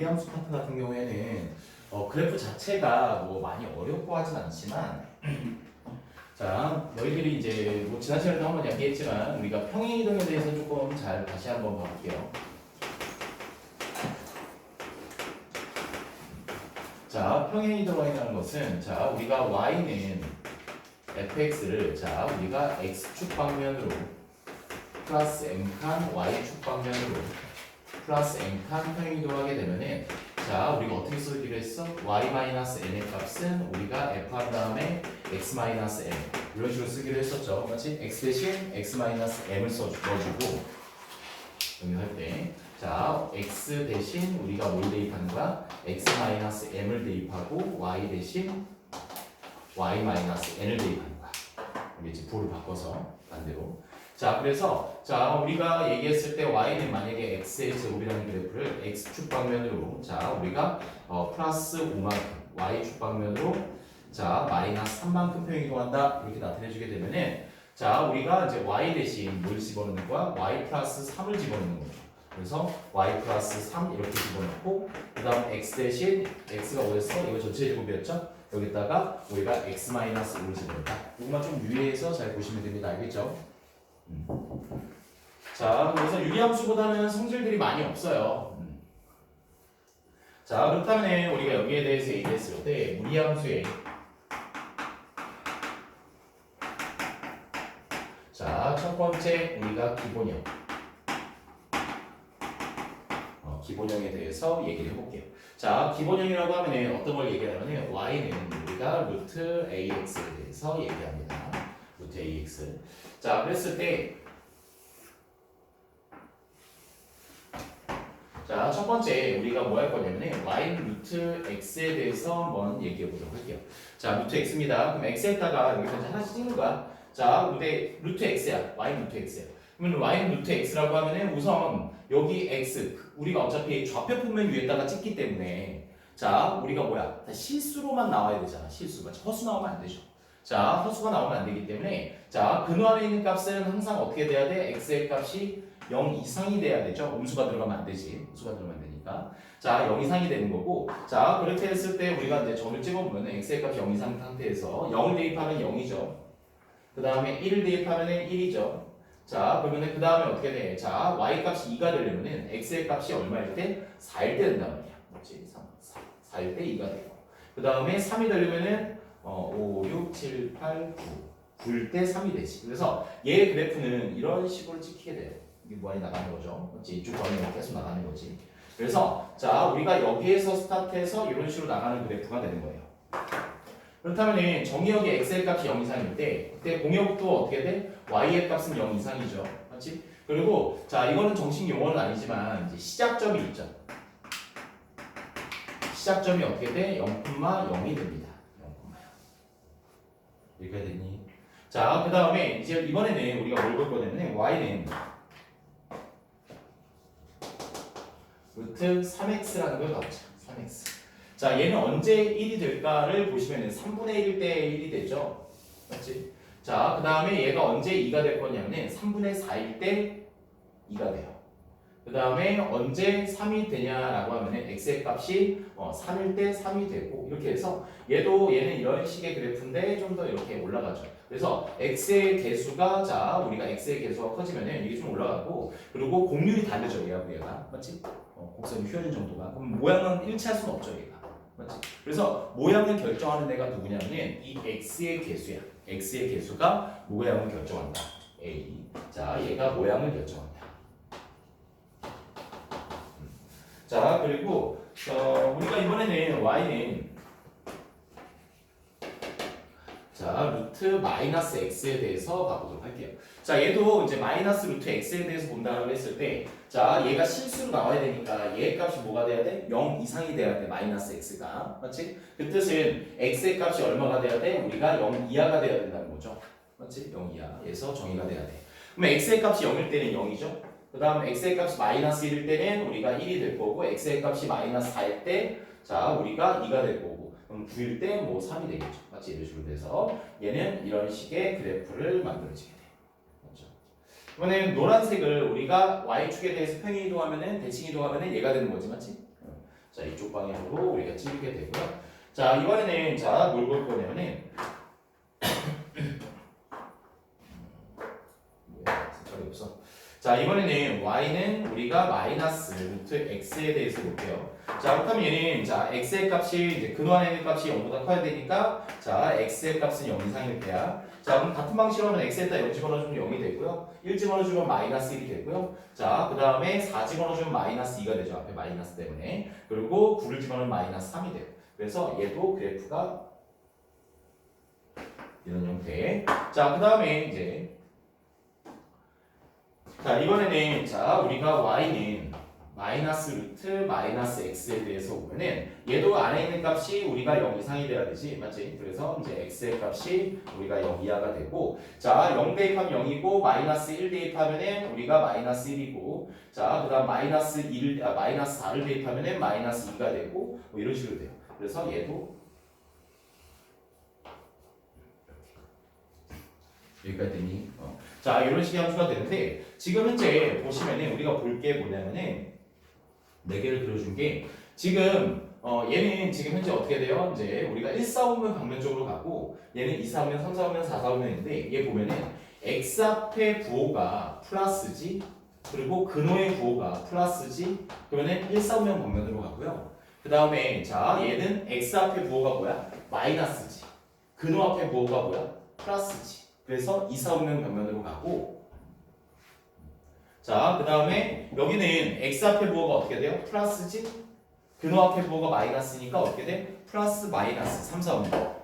유리함수 파트 같은 경우에는 그래프 자체가 뭐 많이 어렵고 하진 않지만 자, 너희들이 이제 뭐 지난 시간에도 한번 이야기했지만 우리가 평행이동에 대해서 조금 잘 다시 한번 봐볼게요. 자, 평행이동이라는 것은 자, 우리가 y는 fx를 자, 우리가 x축 방면으로 플러스 m칸 y축 방면으로 플러스 n칸 평행이동하게 되면은 자, 우리가 어떻게 쓰기로 했어? y-n의 값은 우리가 f한 다음에 x-n 이런 식으로 쓰기로 했었죠. 맞지? x 대신 x-m을 넣어주고 여기 할 때 자, x 대신 우리가 뭘 대입하는 거야? x-m을 대입하고 y 대신 y-n을 대입하는 거야. 여기 이제 부호를 바꿔서 반대로. 자, 그래서 자, 우리가 얘기했을 때 y는 만약에 x의 제곱이라는 그래프를 x축 방면으로 자, 우리가 플러스 5만큼 y축 방면으로 자, 마이너스 3만큼 평행이동한다 이렇게 나타내주게 되면은 자, 우리가 이제 y 대신 뭘 집어넣는 거야? y 플러스 3을 집어넣는 거죠. 그래서 y 플러스 3 이렇게 집어넣고 그 다음 x 대신 x가 5였어? 이거 전체 제곱이었죠? 여기다가 우리가 x 마이너스 5를 집어넣다. 이것만 좀 유의해서 잘 보시면 됩니다. 알겠죠? 자, 그래서 유리함수보다는 성질들이 많이 없어요. 자, 그렇다면 우리가 여기에 대해서 얘기했을 때 무리함수의 자, 첫 번째 우리가 기본형 기본형에 대해서 얘기를 해볼게요. 자, 기본형이라고 하면 어떤 걸 얘기하냐면 y는 우리가 루트 ax에 대해서 얘기합니다. 루트 ax. 자, 그랬을 때 자, 첫 번째 우리가 뭐 할 거냐면 y는 루트 x에 대해서 한번 얘기해 보도록 할게요. 자, 루트 x입니다. 그럼 x에다가 여기서 이제 하나씩 찍는 거야. 자, 루트 x야. y는 루트 x야. 그러면 y는 루트 x라고 하면은 우선 여기 x 우리가 어차피 좌표 평면 위에다가 찍기 때문에 자, 우리가 뭐야? 실수로만 나와야 되잖아. 실수가 허수 나오면 안 되죠. 자, 허수가 나오면 안 되기 때문에 자, 근호 안에 있는 값은 항상 어떻게 돼야 돼? x의 값이 0 이상이 돼야 되죠. 음수가 들어가면 안 되지. 음수가 들어가면 안 되니까. 자, 0 이상이 되는 거고. 자, 그렇게 했을 때 우리가 이제 점을 찍어보면 x의 값이 0 이상 상태에서 0을 대입하면 0이죠. 그 다음에 1을 대입하면 1이죠. 자, 그러면 그 다음에 어떻게 돼? 자, y 값이 2가 되려면은 x의 값이 얼마일 때? 4일 때 된단 말이야. 그렇지? 4일 때 2가 되고. 그 다음에 3이 되려면은 5, 6, 7, 8, 9. 9일 때 3이 되지. 그래서 얘 그래프는 이런 식으로 찍히게 돼요. 이게 무한히 나가는 거죠. 그렇지? 이쪽 방향으로 계속 나가는 거지. 그래서 자, 우리가 여기에서 스타트해서 이런 식으로 나가는 그래프가 되는 거예요. 그렇다면 정의역의 x의 값이 0 이상일 때 그때 공역도 어떻게 돼? y의 값은 0 이상이죠. 맞지? 그리고 자, 이거는 정식 용어는 아니지만 이제 시작점이 있죠. 시작점이 어떻게 돼? 0,0이 됩니다. 0,0. 이렇게 되니? 자, 그 다음에 이제 이번에는 우리가 뭘 볼 거냐면 y는 루트 3x라는 걸 가보자. 3x. 자, 얘는 언제 1이 될까를 보시면 3분의 1일 때 1이 되죠. 맞지? 자, 그 다음에 얘가 언제 2가 될 거냐면 3분의 4일 때 2가 돼요. 그 다음에 언제 3이 되냐라고 하면 x의 값이 3일 때 3이 되고 이렇게 해서 얘는 이런 식의 그래프인데 좀 더 이렇게 올라가죠. 그래서 x의 개수가 자, 우리가 x의 개수가 커지면 이게 좀 올라가고 그리고 공률이 다르죠. 얘가 맞지? 곡선이 휘어진 정도가. 그럼 모양은 일치할 수는 없죠. 얘가. 맞지? 그래서 모양을 결정하는 애가 누구냐면 이 x의 개수야. x의 개수가 모양을 결정한다. a. 자, 얘가 모양을 결정한다. 자, 그리고 우리가 이번에는 y는 자, 루트 마이너스 x에 대해서 봐보도록 할게요. 자, 얘도 이제 마이너스 루트 x에 대해서 본다고 했을 때 자, 얘가 실수로 나와야 되니까 얘 값이 뭐가 돼야 돼? 0 이상이 돼야 돼. 마이너스 x가. 맞지? 그 뜻은 x의 값이 얼마가 돼야 돼? 우리가 0 이하가 돼야 된다는 거죠. 맞지? 0 이하에서 정의가 돼야 돼. 그럼 x의 값이 0일 때는 0이죠. 그 다음 x의 값이 마이너스 1일 때는 우리가 1이 될 거고 x의 값이 마이너스 4일 때 자, 우리가 2가 될 거고 그럼 9일 때 뭐 3이 되겠죠. 맞지? 이런 식으로 돼서 얘는 이런 식의 그래프를 만들어지게 돼. 그렇죠? 이번에는 노란색을 우리가 y축에 대해서 평행 이동하면은 대칭 이동하면은 얘가 되는 거지. 맞지? 자, 왼쪽 방향으로 우리가 찌르게 되고요. 자, 이번에는 자, 뭘 볼 거냐면은 색깔이 없어. 자, 이번에는 y는 우리가 마이너스 루트 x에 대해서 볼게요. 자, 그렇다면 얘는 자, x의 값이 이제 근호 안에 있는 값이 0보다 커야 되니까 자, x의 값은 0 이상일 때야. 자, 그럼 같은 방식으로 하면 x에다 0 집어넣어주면 0이 되고요. 1 집어넣어주면 마이너스 1이 되고요. 자, 그 다음에 4 집어넣어주면 마이너스 2가 되죠. 앞에 마이너스 때문에. 그리고 9를 집어넣으면 마이너스 3이 돼요. 그래서 얘도 그래프가 이런 형태. 자, 그 다음에 이제 자, 이번에는 자, 우리가 y는 마이너스 루트 마이너스 x에 대해서 보면은 얘도 안에 있는 값이 우리가 0 이상이 돼야 되지, 맞지? 그래서 이제 x의 값이 우리가 0 이하가 되고, 자, 0 대입하면 0이고 마이너스 1 대입하면은 우리가 마이너스 1이고, 자, 그다음 마이너스 4를 대입하면은 마이너스 2가 되고, 뭐 이런 식으로 돼요. 그래서 얘도 여기까지 되니? 자, 이런 식의 함수가 되는데 지금 현재 보시면은 우리가 볼 게 뭐냐면은 4개를 그려준 게 지금 얘는 지금 현재 어떻게 돼요? 이제 우리가 1, 4, 5면 방면적으로 가고 얘는 2, 4, 5면 3, 4, 5면 4, 4, 5면인데 얘 보면은 x 앞에 부호가 플러스지 그리고 근호의 부호가 플러스지 그러면은 1, 4, 5면 방면으로 가고요. 그 다음에 자 얘는 x 앞에 부호가 뭐야? 마이너스지 근호 앞에 부호가 뭐야? 플러스지 그래서 2, 4, 5면 벽면으로 가고 자, 그 다음에 여기는 x 앞에 부호가 어떻게 돼요? 플러스지? 근호 앞에 부호가 마이너스니까 어떻게 돼? 플러스 마이너스 3, 4, 5면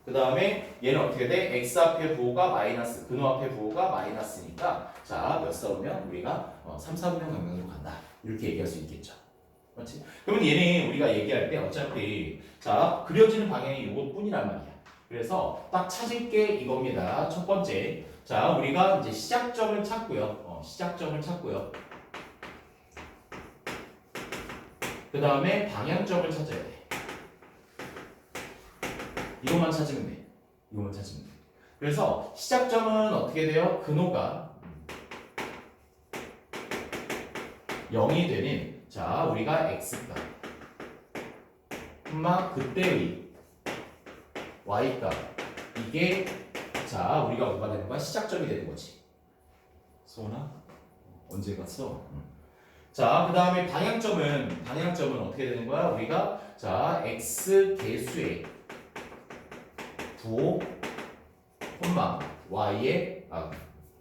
그 다음에 얘는 어떻게 돼? x 앞에 부호가 마이너스 근호 앞에 부호가 마이너스니까 자, 몇 싸우면 우리가 3, 4, 5면 벽면으로 간다 이렇게 얘기할 수 있겠죠. 그렇지? 그러면 얘는 우리가 얘기할 때 어차피 자, 그려지는 방향이 이것뿐이란 말이야. 그래서 딱 찾을 게 이겁니다. 첫 번째, 자 우리가 이제 시작점을 찾고요. 시작점을 찾고요. 그 다음에 방향점을 찾아야 돼. 이것만 찾으면 돼. 이것만 찾으면 돼. 그래서 시작점은 어떻게 돼요? 근호가 0이 되는 자 우리가 x값, 그때의 y값 이게 자 우리가 뭐가 되는 거야? 시작점이 되는 거지. 소원아? 언제 갔어? 자, 그 다음에 방향점은 어떻게 되는 거야? 우리가 자 x 개수의 부호, y의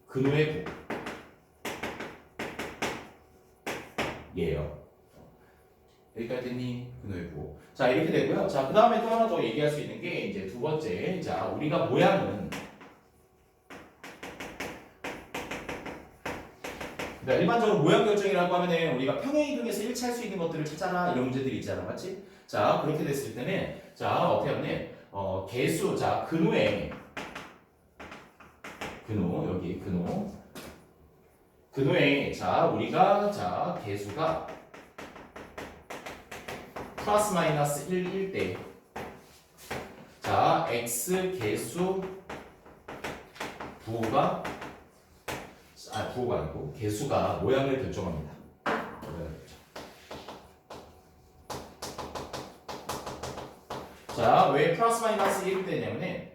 근호의 부호 얘예요. 여기까지 됐니? 근호의 부호. 자 이렇게 되고요. 자 그 다음에 또 하나 더 얘기할 수 있는 게 이제 두 번째. 자 우리가 모양은 그러니까 일반적으로 모양 결정이라고 하면은 우리가 평행이동에서 일치할 수 있는 것들을 찾아라 이런 문제들이 있잖아, 맞지? 자 그렇게 됐을 때는 자 어떻게 하면 개수 자 근호의 근호 여기 근호의 자 우리가 자 개수가 플러스 마이너스 1일 때 자 x 개수 부호가 부호가 아니고 개수가 모양을 결정합니다. 자, 왜 플러스 마이너스 1이 되냐면은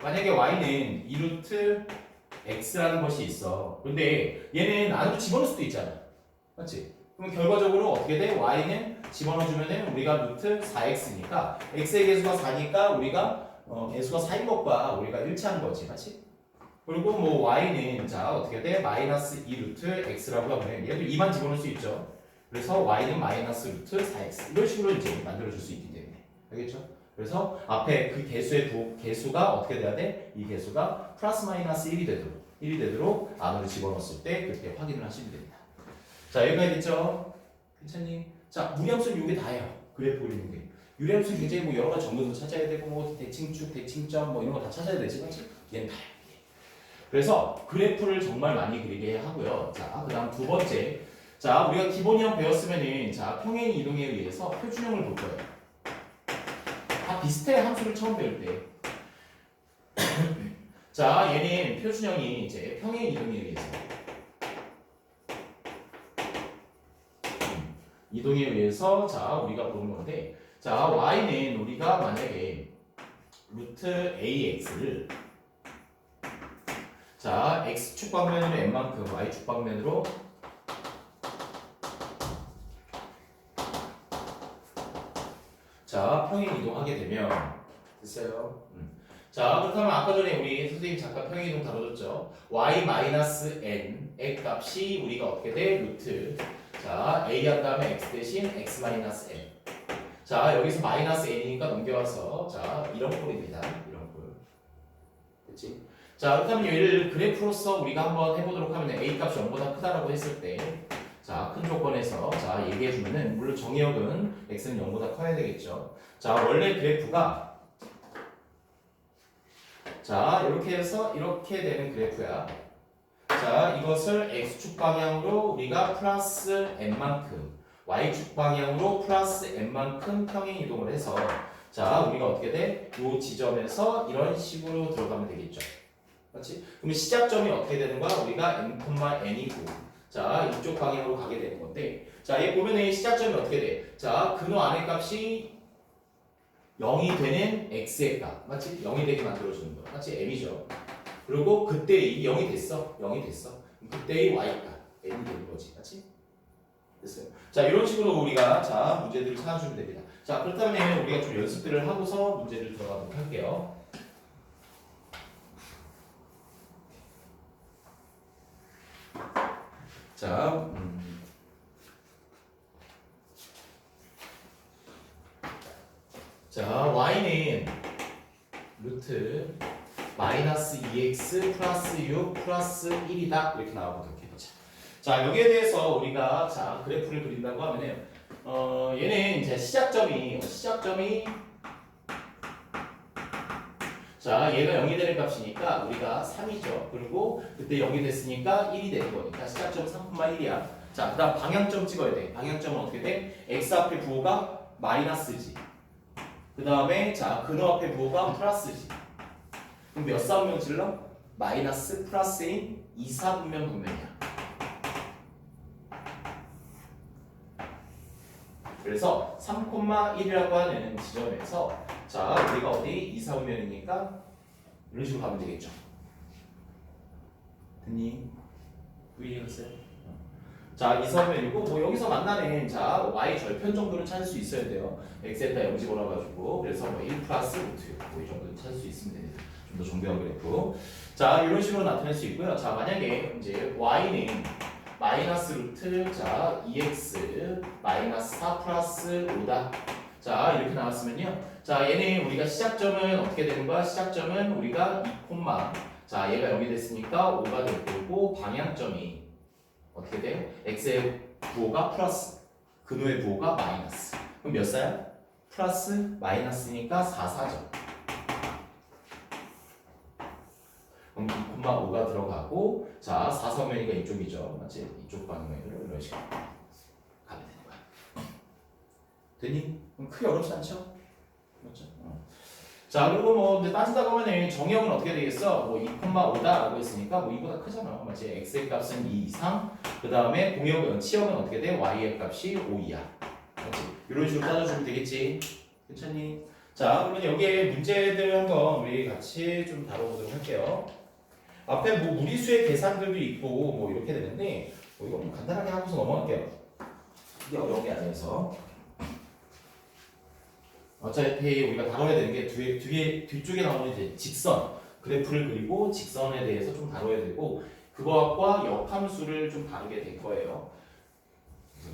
만약에 y는 2루트 x라는 것이 있어. 근데 얘는 안으로 집어넣을 수도 있잖아. 맞지? 그럼 결과적으로 어떻게 돼? y는 집어넣어주면은 우리가 루트 4x니까 x의 개수가 4니까 우리가 개수가 4인 것과 우리가 일치하는 거지. 맞지? 그리고 뭐 y는 자 어떻게 돼? 마이너스 2루트 x라고 하면 얘도 2만 집어넣을 수 있죠. 그래서 y는 마이너스 루트 4x 이런 식으로 이제 만들어줄 수 있기 때문에 알겠죠? 그래서 앞에 그 개수가 어떻게 돼야 돼? 이 개수가 플러스 마이너스 1이 되도록 안으로 집어넣었을 때 그렇게 확인을 하시면 됩니다. 자 여기까지 됐죠? 괜찮니? 자 무리함수는 이게 다예요. 그래프 그리는 게 유리함수는 굉장히 뭐 여러 가지 정도도 찾아야 되고 뭐 대칭축, 대칭점 뭐 이런 거 다 찾아야 되지, 맞지? 얘는 다야. 그래서 그래프를 정말 많이 그리게 하고요. 자, 그 다음 두 번째. 자, 우리가 기본이형 배웠으면은, 자, 평행 이동에 의해서 표준형을 볼 거예요. 다 비슷해, 함수를 처음 배울 때. 자, 얘는 표준형이 이제 평행 이동에 의해서. 이동에 의해서 자 우리가 보는 건데 자 y는 우리가 만약에 루트 ax를 자 x축 방면으로 n만큼 y축 방면으로 자 평행 이동하게 되면 됐어요. 자 그렇다면 아까 전에 우리 선생님 잠깐 평행 이동 다뤄줬죠. y-n의 값이 우리가 어떻게 돼? 루트 자 a 한 다음에 x 대신 x-n 자 여기서 마이너스 n이니까 넘겨와서 자 이런 꼴입니다. 이런 꼴 됐지? 자 그렇다면 얘를 그래프로서 우리가 한번 해보도록 하면 a 값이 0보다 크다라고 했을 때 자 큰 조건에서 자 얘기해주면은 물론 정의역은 x는 0보다 커야 되겠죠. 자 원래 그래프가 자 이렇게 해서 이렇게 되는 그래프야. 자 이것을 x축 방향으로 우리가 플러스 n만큼 y축 방향으로 플러스 n만큼 평행 이동을 해서 자 우리가 어떻게 돼? 이 지점에서 이런 식으로 들어가면 되겠죠. 맞지? 그럼 시작점이 어떻게 되는 거야? 우리가 n,n이고 자 이쪽 방향으로 가게 되는 건데 자 얘 보면은 시작점이 어떻게 돼? 자 근호 안의 값이 0이 되는 x의 값 맞지? 0이 되게 만들어주는 거 맞지? m이죠. 그리고 그때의 0이 됐어. 0이 됐어. 그때의 y값 n이 되는 거지. 맞지? 됐어요. 자 이런 식으로 우리가 자 문제들을 찾아주면 됩니다. 자 그렇다면 우리가 좀 연습들을 하고서 문제를 들어가도록 할게요. 자, 자 y는 루트 마이너스 2x 플러스 6 플러스 1이다 이렇게 나와보도록 해보자. 자 여기에 대해서 우리가 자 그래프를 그린다고 하면은 얘는 이제 시작점이 자 얘가 0이 되는 값이니까 우리가 3이죠. 그리고 그때 0이 됐으니까 1이 되는 거니까 시작점 3,1이야. 자 그 다음 방향점 찍어야 돼. 방향점은 어떻게 돼? x 앞에 부호가 마이너스지. 그 다음에 자 근호 앞에 부호가 플러스지. 그럼 몇 사분면 질러? 마이너스 플러스인 2사분면 분면이야. 그래서 3,1이라고 하는 지점에서 자 우리가 어디 2사분면이니까 이런 식으로 가면 되겠죠. 됐니? 이해했어요? 자 2사분면이고 뭐 여기서 만나는 자 y 절편 정도는 찾을 수 있어야 돼요. x에다 0 집어넣어가지고 그래서 뭐 1 플러스 루트 뭐 이 정도는 찾을 수 있으면 됩니다. 좀 더 정교한 그래프. 자 이런 식으로 나타낼 수 있고요. 자 만약에 이제 y는 마이너스 루트 자 2x 마이너스 4 플러스 5다. 자 이렇게 나왔으면요. 자 얘는 우리가 시작점은 어떻게 되는 거야? 시작점은 우리가 2, 자 얘가 0이 됐으니까 5가 될 거고 방향점이 어떻게 돼? x의 부호가 플러스 근호의 부호가 마이너스. 그럼 몇 사야? 플러스 마이너스니까 4, 4죠. 그럼 2,5가 들어가고 자 4사면이가 이쪽이죠. 맞지? 이쪽 방향으로 이런 식으로 가면 되는 거야. 됐니? 그럼 크게 어렵지 않죠? 맞죠? 자 그리고 뭐 근데 따지다 보면은 정의역은 어떻게 되겠어? 뭐 2,5다라고 했으니까 뭐 이보다 크잖아. 맞지? x의 값은 2 이상. 그 다음에 공역은 치역은 어떻게 돼? y의 값이 5이야. 맞지? 이런 식으로 따져주면 되겠지. 괜찮니? 자 그러면 여기에 문제들 한번 우리 같이 좀 다뤄보도록 할게요. 앞에 뭐 무리수의 계산들도 있고 뭐 이렇게 되는데 뭐 이거 간단하게 하고서 넘어갈게요. 이게 어려운 게 아니어서. 어차피 우리가 다뤄야 되는 게 뒤쪽에 나오는 이제 직선 그래프를 그리고 직선에 대해서 좀 다뤄야 되고 그거와 역함수를 좀 다루게 될 거예요.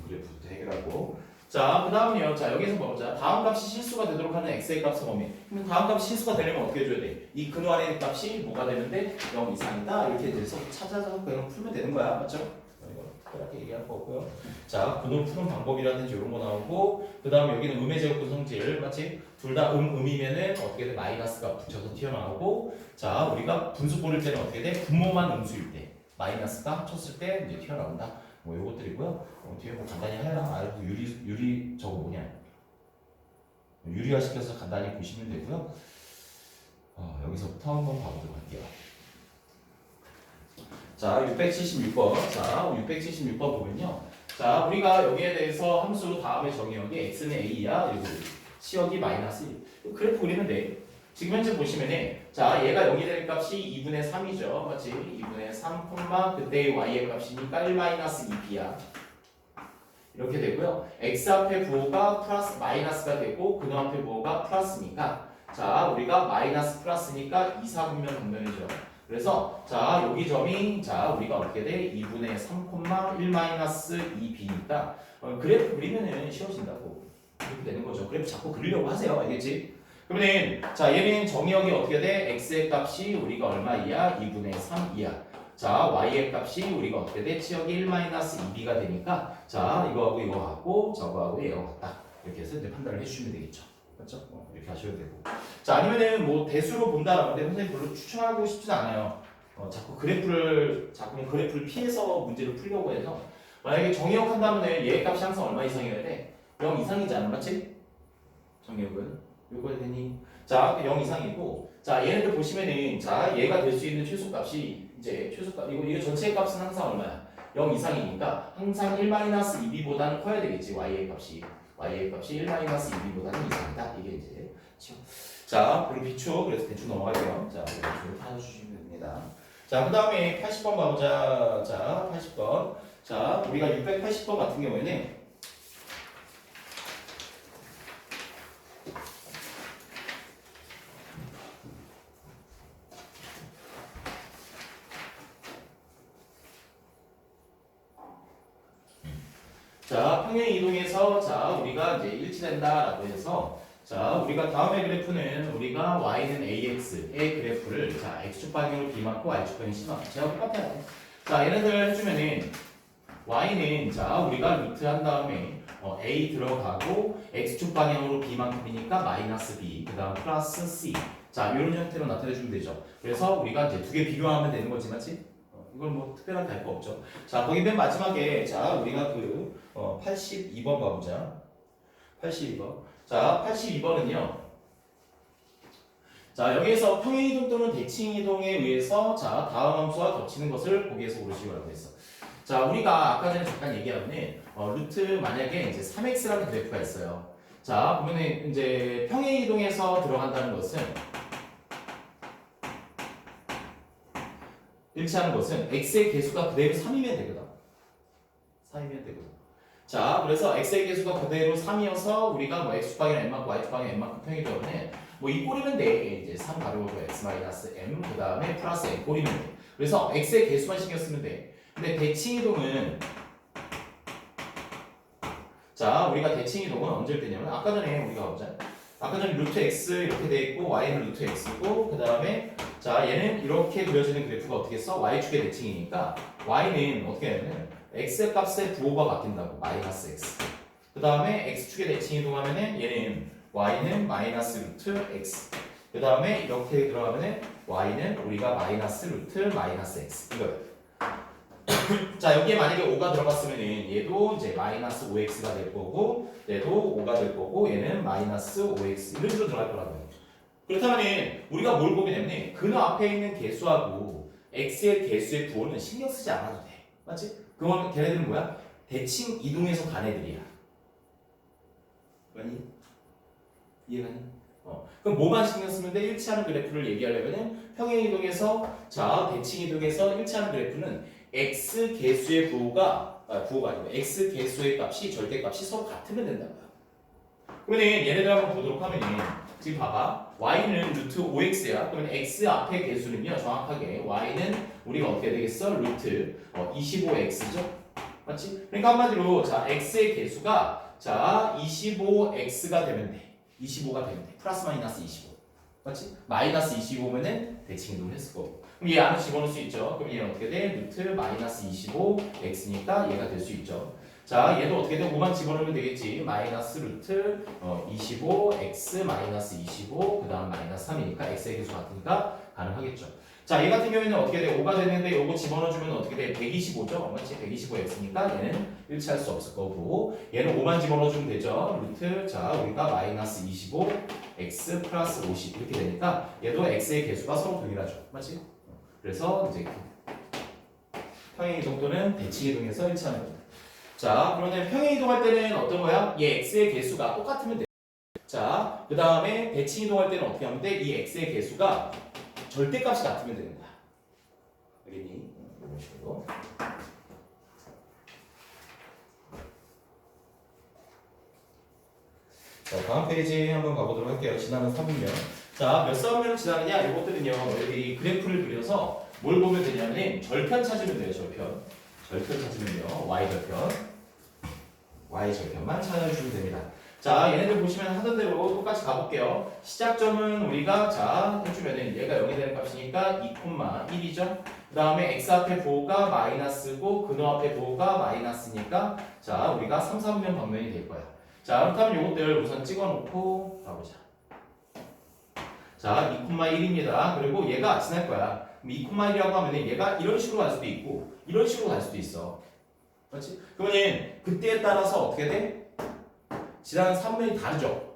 그래프부터 해결하고 자 그 다음이요. 자 여기서 보자. 다음 값이 실수가 되도록 하는 x의 값은 뭐니? 그럼 다음 값이 실수가 되려면 어떻게 해줘야 돼? 이 근호 아래 값이 뭐가 되는데 0 이상이다 이렇게 돼서 찾아서 그냥 풀면 되는 거야. 맞죠? 이거 특별하게 얘기할 거 없고요. 자 근호 푸는 방법이라든지 이런 거 나오고 그 다음에 여기는 음의 제곱분 성질 맞지? 둘 다 음이면은 어떻게 돼? 마이너스가 붙여서 튀어나오고 자 우리가 분수 고를 때는 어떻게 돼? 분모만 음수일 때 마이너스가 합쳤을 때 이제 튀어나온다. 뭐 요것들이고요. 뒤에 뭐 간단히 알고 유리 저거 뭐냐 유리화 시켜서 간단히 보시면 되고요. 여기서부터 한번 봐보도록 할게요. 자 676번 자 676번 보면요. 자, 우리가 여기에 대해서 함수 다음에 정의한 게 x는 a야. 그리고 치역이 마이너스 1. 그래프 그리면 돼. 지금 현재 보시면은 자, 얘가 0이 될 값이 2분의 3이죠. 맞지? 2분의 3, 그때의 y의 값이니까 1-2p야. 이렇게 되고요. x 앞에 부호가 플러스 마이너스가 되고 근호 앞에 부호가 플러스니까 자, 우리가 마이너스 플러스니까 2, 4분면 정면이죠. 그래서 자, 여기 점이 자, 우리가 어떻게 돼? 2분의 3, 1-2b니까 그래프 그리면은 쉬워진다고. 이렇게 되는 거죠. 그래프 자꾸 그리려고 하세요. 알겠지? 그러면 자, 얘는 정의역이 어떻게 돼? x의 값이 우리가 얼마이야? 2분의 3이야. 자, y의 값이 우리가 어떻게 돼? 치역이 1-2b가 되니까 자, 이거하고 이거하고 저거하고 얘가 같다. 이렇게 해서 이제 판단을 해주시면 되겠죠. 맞죠? 이렇게 하셔도 되고. 자, 아니면은 뭐 대수로 본다라는데 선생님 별로 추천하고 싶진 않아요. 자꾸 그래프를 피해서 문제를 풀려고 해서 만약에 정의역 한다면은 얘 값이 항상 얼마 이상이어야 돼? 0 이상이지 않아, 맞지? 정의역은 요거 되니 자, 0 이상이고 자, 얘네들 보시면은 자, 얘가 될 수 있는 최소값이 이제 최소값 이거 전체 값은 항상 얼마야? 0 이상이니까 항상 1-2b보다는 커야 되겠지. y의 값이 1-2b보다는 이상이다. 이게 이제 자, 그리고 비추 그래서 대충 넘어갈게요. 자, 대충 찾아주시면 됩니다. 자, 그 다음에 80번 가보자. 자, 80번. 자, 우리가 680번 같은 경우에는 자, 평행 이동해서 자, 우리가 이제 일치된다라고 해서 자, 우리가 다음의 그래프는 우리가 y는 ax의 그래프를 자, x축 방향으로 b 맞고 y축 방향 c 맞고 제가 똑같아요. 자, 얘네들 해주면은 y는 자, 우리가 루트 한 다음에 a 들어가고 x축 방향으로 b만큼이니까 마이너스 b 그 다음 플러스 c 자, 이런 형태로 나타내주면 되죠. 그래서 우리가 이제 두 개 비교하면 되는 거지, 맞지? 이건 뭐 특별하게 할 거 없죠. 자, 거기 맨 마지막에 자, 우리가 82번 가보자. 82번. 자, 82번은요. 자, 여기에서 평행이동 또는 대칭이동에 의해서 자, 다음 함수와 겹치는 것을 보기에서 고르시라고 했어. 자, 우리가 아까 전에 잠깐 얘기하면 루트 만약에 이제 3x라는 그래프가 있어요. 자, 그러면 이제 평행이동에서 들어간다는 것은 일치하는 것은 x의 개수가 그대로 3이면 되거든. 3이면 되거든. 자, 그래서 x의 개수가 그대로 3이어서 우리가 뭐 x축방이나 n만큼 y축방이 n만큼 평이 되면 뭐이 꼴이면 돼. 이제 3 가로고 x 마이너스 m 그 다음에 플러스 n 꼴이면 돼. 그래서 x의 개수만 신경 쓰면 돼. 근데 대칭이동은 자, 우리가 대칭이동은 언제일 때냐면 아까 전에 우리가 보자. 아까 전에 루트 x 이렇게 돼 있고 y는 루트 x고 그 다음에 자, 얘는 이렇게 그려지는 그래프가 어떻게 써? y축의 대칭이니까 y는 어떻게 하냐면 x 값의 부호가 바뀐다고 마이너스 x 그 다음에 x축의 대칭 이동하면은 얘는 y는 마이너스 루트 x 그 다음에 이렇게 들어가면은 y는 우리가 마이너스 루트 마이너스 x 이거예요. 자, 여기에 만약에 5가 들어갔으면은 얘도 이제 마이너스 5x가 될 거고 얘도 5가 될 거고 얘는 마이너스 5x 이런 식으로 들어갈 거라고요. 그렇다면 우리가 뭘 보게 되면 근호 앞에 있는 개수하고 x의 개수의 부호는 신경 쓰지 않아도 돼. 맞지? 그건 걔네들은 뭐야? 대칭 이동해서 간 애들이야. 맞니? 이해가니? 그럼 뭐만 신경 쓰면 돼? 일치하는 그래프를 얘기하려면은 평행 이동에서 자, 대칭 이동해서 일치하는 그래프는 x 개수의 부호가 아니고 x 개수의 값이 절대값이 서로 같으면 된다고요. 그러면 얘네들 한번 보도록 하면은 지금 봐봐. y는 루트 5x야. 그러면 x 앞의 개수는요. 정확하게 y는 우리가 어떻게 되겠어? 루트 25x죠. 맞지? 그러니까 한마디로 자, x의 개수가 자, 25x가 되면 돼. 25가 되면 돼. 플러스 마이너스 25. 맞지? 마이너스 25면은 대칭 이동을 했을 거고. 그럼 얘 안에 집어넣을 수 있죠. 그럼 얘는 어떻게 돼? 루트 마이너스 25x니까 얘가 될 수 있죠. 자, 얘도 어떻게 돼? 5만 집어넣으면 되겠지. 마이너스 루트 25x 마이너스 25 그 다음 마이너스 3이니까 x의 개수 같으니까 가능하겠죠. 자, 얘 같은 경우에는 어떻게 돼? 5가 되는데 요거 집어넣어주면 어떻게 돼? 125죠? 맞지? 125x니까 얘는 일치할 수 없을 거고 얘는 5만 집어넣어주면 되죠. 루트 자, 우리가 마이너스 25 x 플러스 50 이렇게 되니까 얘도 x의 개수가 서로 동일하죠. 맞지? 그래서 이제 평행 이동 또는 대칭 이동에서 일치하는 겁니다. 자, 그러면 평행 이동할 때는 어떤 거야? 이 x의 개수가 똑같으면 돼. 자, 그 다음에 대칭 이동할 때는 어떻게 하면 돼? 이 x의 개수가 절대값이 같으면 되는 거야. 알겠니? 이런 식으로. 자, 다음 페이지 한번 가보도록 할게요. 지나는 4분면. 자, 몇 사분면을 지나느냐? 이것들은요, 여기 그래프를 그려서 뭘 보면 되냐면 절편 찾으면 돼요. 절편. 절편 찾으면요. y절편. y절편만 찾아주시면 됩니다. 자, 얘네들 보시면 하던 대로 똑같이 가볼게요. 시작점은 우리가 자 해주면은 얘가 0이 되는 값이니까 2,1이죠. 그 다음에 x 앞에 부호가 마이너스고 근호 앞에 부호가 마이너스니까 자 우리가 3, 4분면 방면이 될 거야. 자 그렇다면 요것들 우선 찍어놓고 가보자. 자 2,1입니다. 그리고 얘가 지날 거야. 2,1이라고 하면 얘가 이런 식으로 갈 수도 있고 이런 식으로 갈 수도 있어. 그렇지? 그러면 그때에 따라서 어떻게 돼? 지나는 3분면이 다르죠.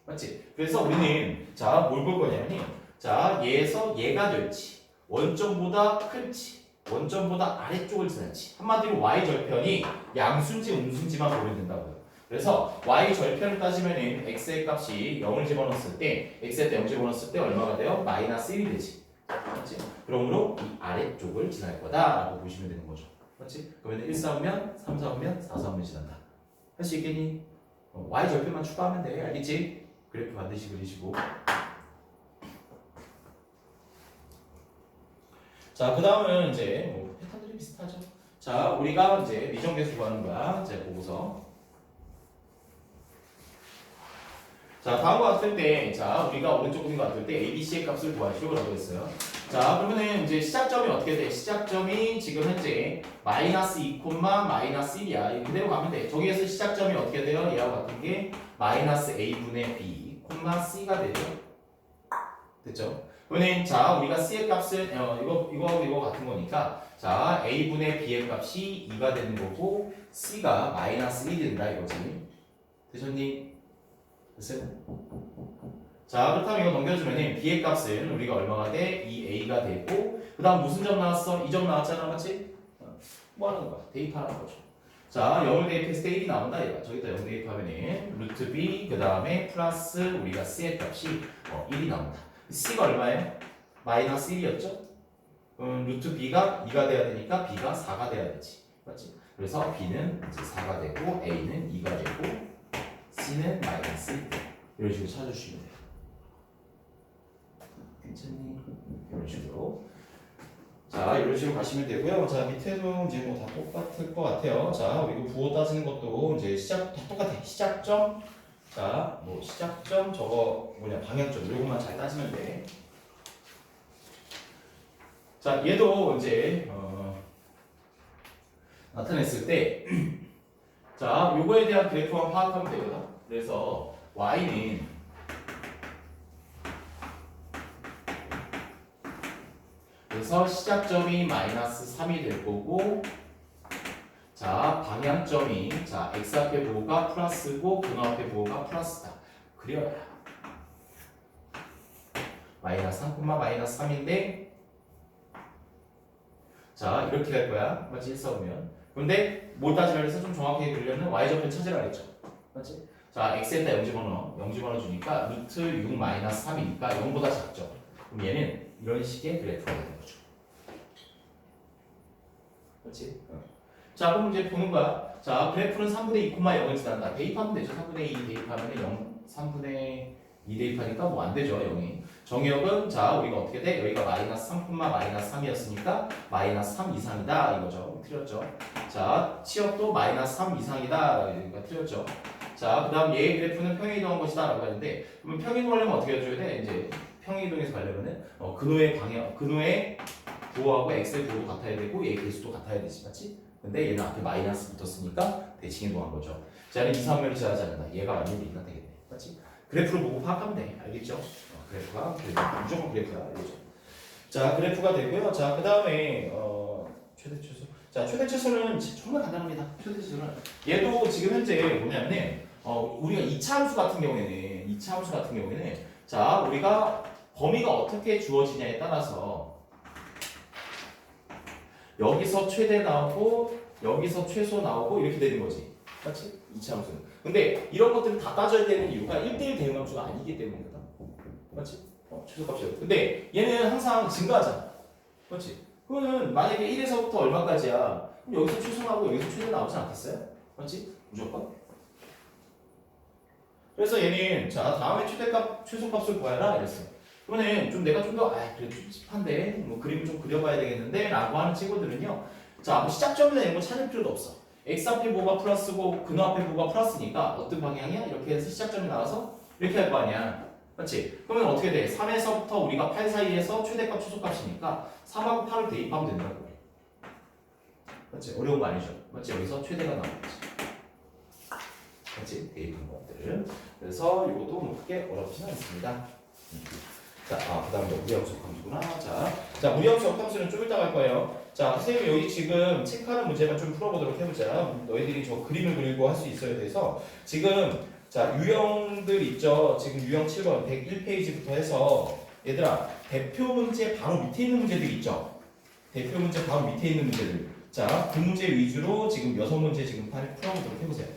맞지? 그래서 우리는 자 뭘 볼 거냐면 자 얘에서 얘가 될지 원점보다 클지 원점보다 아래쪽을 지날지 한마디로 y절편이 양수인지 음수인지만 보면 된다고요. 그래서 y절편을 따지면은 x의 값이 0을 집어넣었을 때 x의 때 0 집어넣었을 때 얼마가 돼요? 마이너스 1이 되지. 맞지? 그러므로 이 아래쪽을 지날 거다라고 보시면 되는 거죠. 맞지? 그러면 1, 4분면, 3, 4분면, 4, 4분면 지난다. 할 수 있겠니? y절편만 추가하면 돼. 알겠지? 그래프 반드시 그리시고. 자, 그 다음은 이제 뭐 패턴들이 비슷하죠. 자, 우리가 이제 미정계수 구하는 거야. 이제 보고서. 자, 다음과 같을 때, 자, 우리가 오른쪽 그림과 같을 때 ABC의 값을 구하시오라고 했어요. 자, 그러면은 이제 시작점이 어떻게 돼? 시작점이 지금 현재 마이너스 2, 마이너스 1이야. 그대로 가면 돼. 저기에서 시작점이 어떻게 돼요? 얘와 같은 게 마이너스 A분의 B, C가 되죠. 됐죠? 그러면 자, 우리가 C의 값은 이거 같은 거니까 자, A분의 B의 값이 2가 되는 거고 C가 마이너스 1이 된다 이거지. 되셨니? 됐어요? 자, 그렇다면 이거 넘겨주면 B의 값은 우리가 얼마가 돼? 2A가 되고 그 다음 무슨 점 나왔어? 2점 나왔잖아, 맞지? 뭐 하는 거야? 대입하라는 거죠. 자, 0을 대입했을 때 1이 나온다 얘가. 저기다 0 대입하면은 루트 B 그 다음에 플러스 우리가 C의 값이 1이 나온다. C가 얼마예요? 마이너스 1이었죠? 루트 B가 2가 돼야 되니까 B가 4가 돼야 되지. 맞지? 그래서 B는 이제 4가 되고 A는 2가 되고 C는 마이너스 1. 이런 식으로 찾아주시면 돼요. 괜찮니? 이런 식으로. 자, 이런 식으로 가시면 되고요. 자, 밑에도 이제 뭐 다 똑같을 것 같아요. 자, 그리고 부호 따지는 것도 이제 시작 다 똑같아. 시작점. 자, 뭐 시작점 저거 뭐냐 방향점 이것만 잘 따지면 돼. 자, 얘도 이제 나타냈을 때 자, 요거에 대한 그래프만 파악하면 되거든. 그래서 y는 그래서 시작점이 마이너스 3이 될 거고 자 방향점이 자 x 앞에 부호가 플러스고 근호 앞에 부호가 플러스다. 그려야 마이너스 3, 마이너스 3인데 자 이렇게 갈 거야. 맞지? 1, 4보면 근데 뭘 따지라 그래서 좀 정확하게 그리려면 y절편 찾으라 그랬죠. 맞지? 자 x에다 0 집어넣어. 0 집어넣어 주니까 루트 6 마이너스 3이니까 0보다 작죠. 그럼 얘는 이런 식의 그래프가 되는 거죠. 그렇지? 자 그럼 이제 보는 거야. 자 그래프는 3분의 2, 0을 지난다. 대입하면 되죠. 3분의 2 대입하면 0, 3분의 2 대입하니까 뭐 안 되죠. 0이. 정역은 자 우리가 어떻게 돼? 여기가 마이너스 3, 마이너스 3이었으니까 마이너스 3 이상이다 이거죠. 틀렸죠. 자 치역도 마이너스 3 이상이다 그러니까 틀렸죠. 자 그다음 얘의 그래프는 평행이동한 것이다 라고 하는데 그러면 평행이동하려면 어떻게 해줘야 돼? 이제 평행이동에서 가려면은 근호의 방향, 근호의 부호하고 x의 부호도 같아야 되고 얘의 개수도 같아야 되지, 맞지? 근데 얘는 앞에 마이너스 붙었으니까 대칭이동한 거죠. 자, 얘는 2, 3면이 지나지 않는다. 얘가 완전히 대입만 되겠네, 맞지? 그래프를 보고 파악하면 돼, 알겠죠? 그래프가 무조건 그래프야, 알겠죠? 자, 그래프가 되고요. 자, 그 다음에 최대 최소. 자, 최대 최소는 정말 간단합니다. 최대 최소는 얘도 지금 현재 뭐냐면 우리가 2차 함수 같은 경우에는 자, 우리가 범위가 어떻게 주어지냐에 따라서 여기서 최대 나오고 여기서 최소 나오고 이렇게 되는 거지. 맞지? 2차 함수는. 근데 이런 것들은 다 따져야 되는 이유가 1대1 대응 함수가 아니기 때문이거든. 맞지? 최소값이야. 근데 얘는 항상 증가하잖아. 맞지? 그러면 만약에 1에서부터 얼마까지야? 그럼 여기서 최소 나오고 여기서 최대 나오지 않겠어요? 맞지? 무조건. 그래서 얘는 자 다음에 최대값 최소값을 구해라 이랬어. 그러면 좀 내가 좀 더 그래 좀 찝한데 뭐 그림을 좀 그려봐야 되겠는데 라고 하는 친구들은요. 자 뭐 시작점이나 이런 거 찾을 필요도 없어. x 앞에 뭐가 플러스고 근호 앞에 뭐가 플러스니까 어떤 방향이야? 이렇게 해서 시작점이 나와서 이렇게 할 거 아니야. 맞지? 그러면 어떻게 돼? 3에서부터 우리가 8 사이에서 최대값 최소값이니까 3하고 8을 대입하면 된다고. 맞지? 어려운 거 아니죠? 맞지? 여기서 최대가 나오겠지. 맞지? 대입한 것들을. 그래서 이것도 뭐 크게 어렵지는 않습니다. 자, 그 다음에 무리함수 함수구나. 자, 무리함수 함수는 좀 이따 갈 거예요. 자, 선생님 여기 지금 체크하는 문제만 좀 풀어보도록 해보자. 너희들이 저 그림을 그리고 할 수 있어야 돼서 지금 자 유형들 있죠. 지금 유형 7번 101페이지부터 해서 얘들아 대표 문제 바로 밑에 있는 문제들 있죠. 대표 문제 바로 밑에 있는 문제들. 자, 그 문제 위주로 지금 6문제 지금 풀어보도록 해보세요.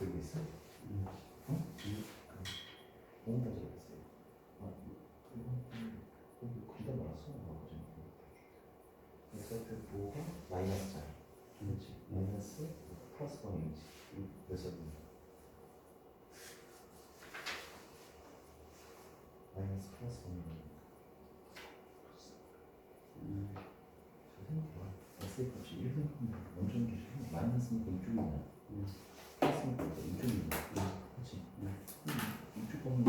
그리고 있어? 응? 너무 잘 잡았어요. 그리다 말았어. 엑셀트 보호가 마이너스 잘. 그렇지. 마이너스 플러스 1이지. 그래서 마이너스 플러스 1이니까. 선생님, 엑셀 값이 1등급이면 완전 기준이 마이너스니까 이쪽이냐. 플러스니까 이쪽이냐. 그렇지. 이쪽 거는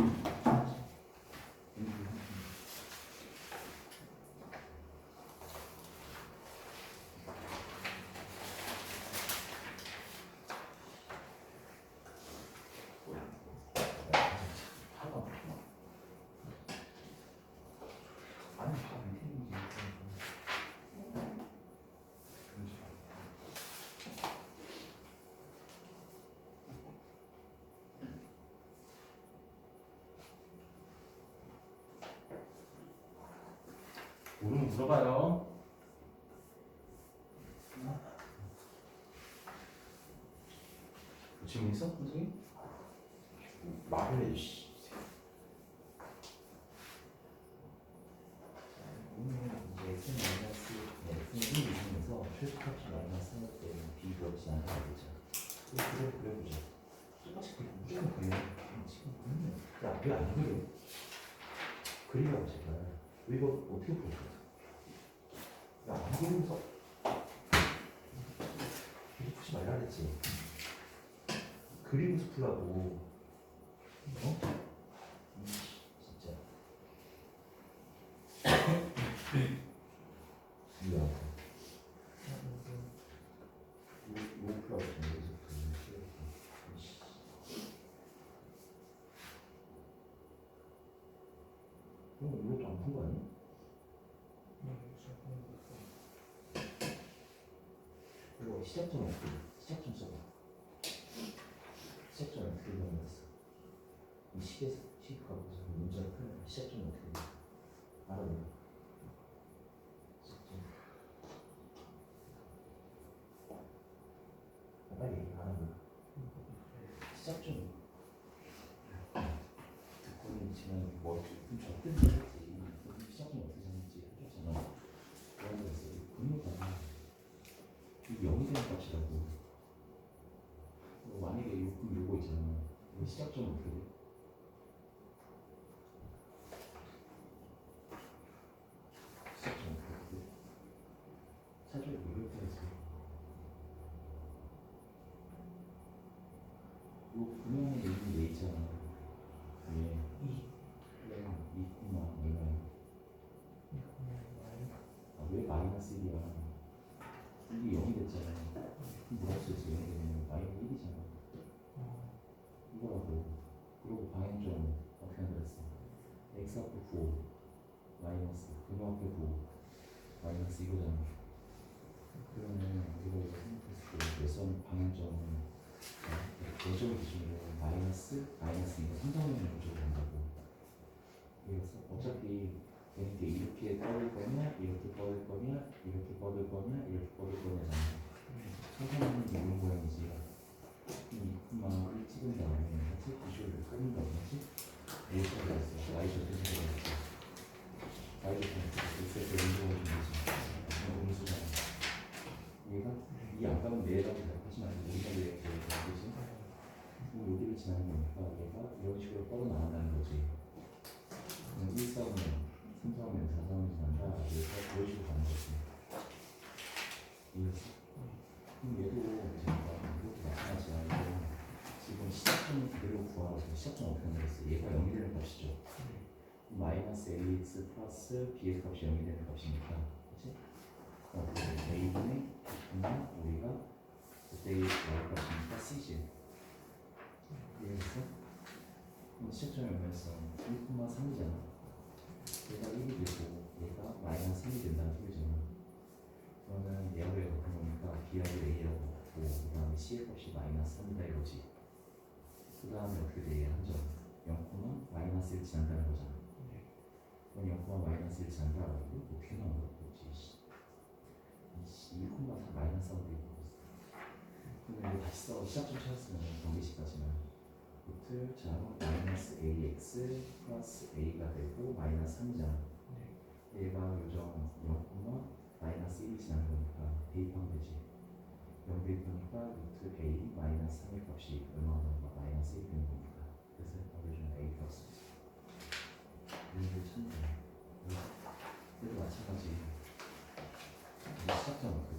모르면 물어봐요. 질문 있어? 선생님? 말을 해주시. 오늘 이제 x 마이너스 x는 1 중에서 최소값이 마이너스 하나 때문에 b 그렇지 않다고 그랬죠. 그려보자. 똑같이 그려. 무조건 그려. 지금 그리면 야, 왜 안 그려? 그리라고 제발. 이거 어떻게 풀 거야? 야, 안 그리면서 이렇게 푸지 말라 그랬지. 그리면서 풀라고. 어? 진짜. 이거 풀라고 계속 이것도 안 푼 거 아니야? 그리고 시작점 어떻게 돼? 시작점 써봐. 시작점 어떻게 만들었어? 이 식에서 식하고서 문제를 풀면 시작점이 어떻게 돼? 알아보자. 시작점. 빨리 알아보자. 시작점. 듣고는 지금 뭐 좀 접근을 했지. 시작점 어떻게 잡는지 해줬잖아. 그런 거 있어. 근육가 이 0이 되는 값이라고. 만약에 요거 있잖아. 시작점은 어떻게 돼? 시작점은 어떻게 돼? 사실 이렇게 해서 요 분명히 있는 게 있잖아. 예. 2,1. 왜 마이너스 1이야? 이게 0이 됐잖아. 뭐라 써있어? 0이 되면 마이너스 1이잖아. 이거라고. 그리고 방향점 어떻게 만들었어? x 앞에 9 마이너스 근호 앞에 9 마이너스 이거잖아. 그러면 이거 생각했을 때 예선 방향점은 예점 기준으로 마이너스 이거 3점을 쪽으로 간다고. 그래서 어차피 이렇게 뻗을 거냐, 이렇게 뻗을 거냐, 이렇게 뻗을 거냐, 이렇게 뻗을 거냐잖아. 상상하는 게 이런 모양이지. 이 콤마를 찍은 다음에 같이 비주얼을 끄는 거 없지? 예서가 있어. 나이저트 생각이 있어. 나이저트 있을 때 운동을 좀 되지. 음수잖아. 얘가 이 안감은 내라고 생각하지 말고 우리가 이렇게 되지. 여기를 지나는 거니까 얘가 이런 식으로 뻗어나간다는 거지. 1사원은 3사원은 4사원이 지난다. 그래서 이런 식으로 가는 거지. 이해했어? 그럼 얘도 이것도 마찬가지야. 이거 지금 시작점 그대로 구하라고 시작점 어떻게 만들었어? 얘가 0이 되는 값이죠. 마이너스 ax 플러스 b의 값이 0이 되는 값이니까, 그렇지? a분의 우리가 그때 y 값이니까 c지. 이해했어? 그럼 시작점이 얼마였어? 1,3이잖아. 얘가 1이 되고 얘가 마이너스 3이 된다는 소리잖아. 그러면 얘하고 얘가 바꾸니까 b하고 a하고 같고 그 다음에 c의 값이 마이너스 3이다 이거지. 그 다음에 어떻게 돼? 한 점 0, 마이너스 1 지난다는 거잖아. 그럼 0, 마이너스 1 지난다. 이거 어떻게 나온 거지? 2, 1, 4 마이너스 4가 되고 근데 이거 다시 써 시작점 찾았으면 경계식까지는 루트 자 마이너스 ax 플러스 a가 되고 마이너스 3이잖아. 얘가 요정 0, 마이너스 1이 지나는 거니까 대입하면 되지. 0 대입하니까 루트 a 마이너스 3의 값이 얼마나 나오나 마이너스 1이 되는 거니까. 그래서 여기는 a 플러스 여기를 찾는 거야. 그래도 마찬가지 시작점 어떻게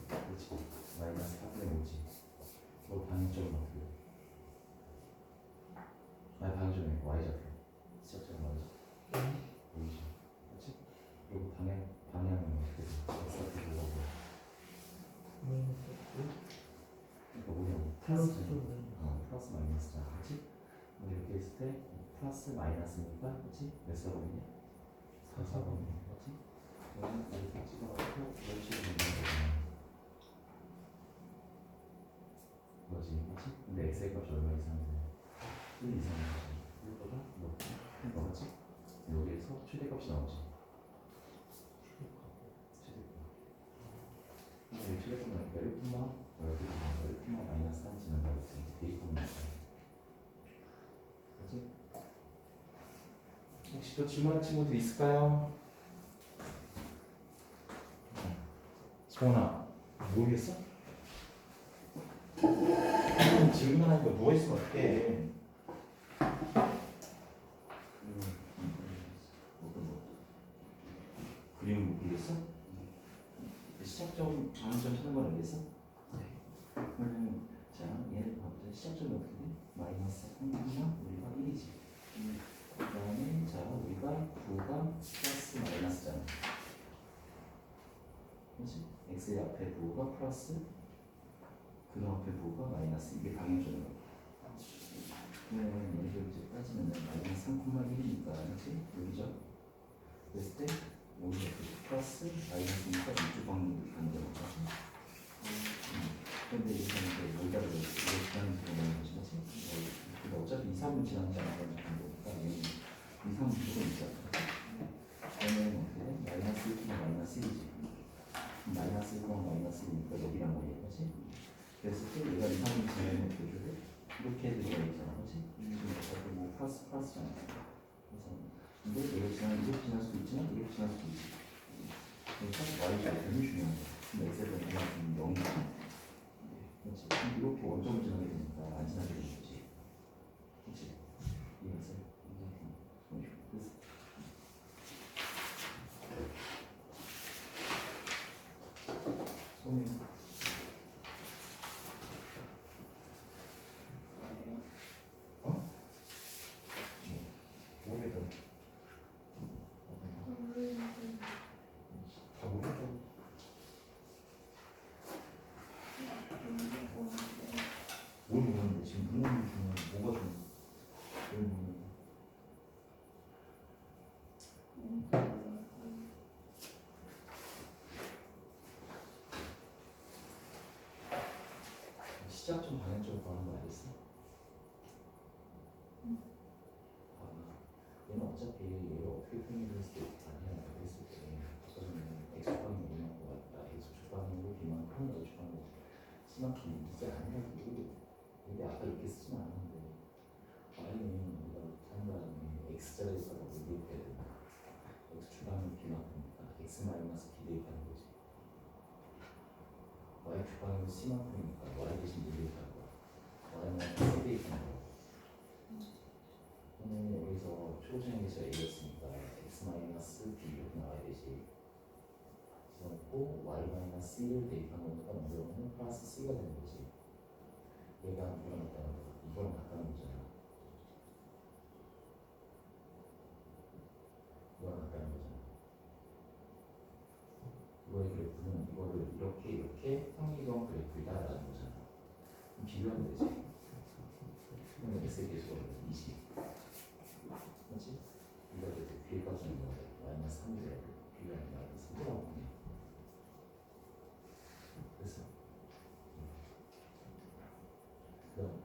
그렇지. 마이너스 4분의 5지. 뭐 방향점은 어떻게 돼? 아니 방향점이 y좌표. 시작점 y좌표. 보이지? 그렇지? 그리고 방향은 어떻게 돼? x좌표 보고. 그러니까 뭐냐고. 플러스 마이너스잖아. 그렇지? 근데 이렇게 했을 때 플러스 마이너스니까 그렇지? 몇 사번이냐? 4번이야. 그렇지? 그러면 이렇게 찍어놓고 이런 식으로 되는 거잖아. 그렇지, 그렇지? 근데 x의 값이 얼마 이상인데? 1 이상인 거지. 1보다 높은 거 같지? 여기에서 최대값이 나오지. 최대값. 근데 최대값 나니까 1,1 마이너스 3 지난다고 했지. 대입하면 되지. 그렇지? 혹시 또 질문할 친구도 있을까요? 소원아, 모르겠어? 질문하니까 누워있으면 어떡해. 그림 못 그리겠어? 시작점, 방향점 찾는 건 알겠어? 그러면 자, 얘를 봐보자. 시작점이 어떻게 돼? 마이너스 3이면 우리가 1이지. 그 다음에 자, 우리가 9가 플러스 마이너스잖아. 그렇지? x의 앞에 부호가 플러스 그 앞에 부호가 마이너스. 이게 방향점이야. 그러면 얘를 이제 따지면 마이너스 3,1이니까 그렇지? 여기죠? 그랬을 때 여기가 플러스 마이너스니까 이쪽 방향으로 가는 거지. 근데 이거는 이제 여기다가 이거 지나는 경우는 거지. 그러니까 어차피 2, 3은 지나지 않아가지고 거니까 얘는 2, 3은 무조건 있잖아. 그러면 어떻게 돼? 마이너스 1, 마이너스 1이지. 마이너스 1, 마이너스 1이니까 여기란 말이야. 그렇지? 그래서 또 얘가 2, 3을 지나면 어떻게 돼? 이렇게 들어가 있잖아. 그렇지? 지금 어차피 뭐 플러스잖아. 그래서 근데 이렇게 지날 수도 있지만 이렇게 지날 수도 있지. 그러니까 y가 되게 중요한 거야. 근데 x에 대한 그냥 0이지. 그렇지. 이렇게 원점을 지나게 되니까 안 지나게 되는 거지. 그렇지? 이해했어요? 그래서 손이 모르겠다. 다 모르겠다. 뭘 모르는데 지금 부모님 중에 뭐가 좀 뭘 모르는 시작점 방향점 구하는 거 알겠어? 얘는 어차피 얘를 어떻게 표현했을 때 아니야 그랬을 때 그러면 x방이 얼마인 것 같다. x축방이 이만큼 y축방이 C만큼 이게 아니라고. 근데 아까 이렇게 쓰진 않았는데 y는 우리가 하는 다음에 x자리에다가 대입해야 된다. x축방은 b만큼이니까 x 마이너스 b 대입하는 거지. y축방은 c만큼이니까 y 대신 b 대입하는 거야. y는 c 대입하는 거야. 근데 여기서 초정에서 a였으니까 x 마이너스 b 이렇게 나와야 되지. 그래놓고 y-1을 대입한 거니까 먼저는 플러스 c가 되는 거지. 얘가 이거랑 같다는 거, 이거랑 같다는 거잖아. 이거랑 같다는 거잖아. 이거의 그래프는 이거를 이렇게 평행이동 그래프이다라는 거잖아. 그럼 비교하면 되지. 그러면 x의 계수가 20. 그렇지? 이거 이렇게 뒤에 값은 뭐 마이너스 3이 돼야 돼. 비교하면 마이너스 3이 나오네. 그래서 그럼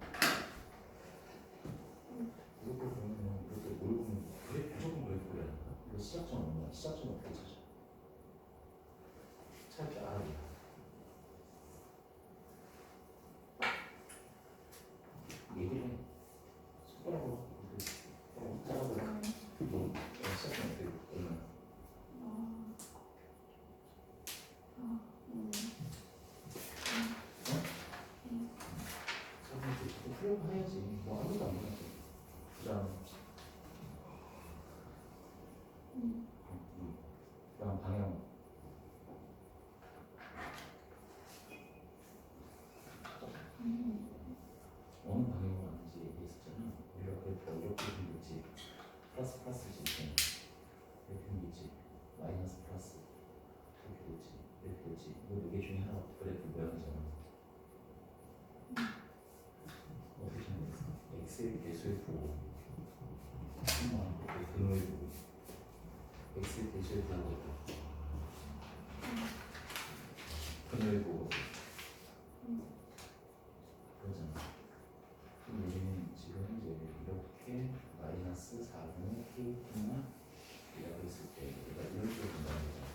방향 어느 방향으로 가는지 얘기했었잖아. 우리가 그래프가 이렇게 생겼지. 플러스 플러스지. 이렇게 생겼지. 마이너스 플러스 이렇게 됐지. 이렇게 됐지. 이거 4개 중에 하나가 그래프 모양이잖아. 어떻게 생겼어? 엑셀 개수의 보고 근호의 보고 엑셀 개수의 보고 근호의 보고 그러잖아. 그럼 우리는 지금 현재 이렇게 마이너스 4분의 K나 이라고 했을 때 우리가 이런 식으로 본다는 거잖아.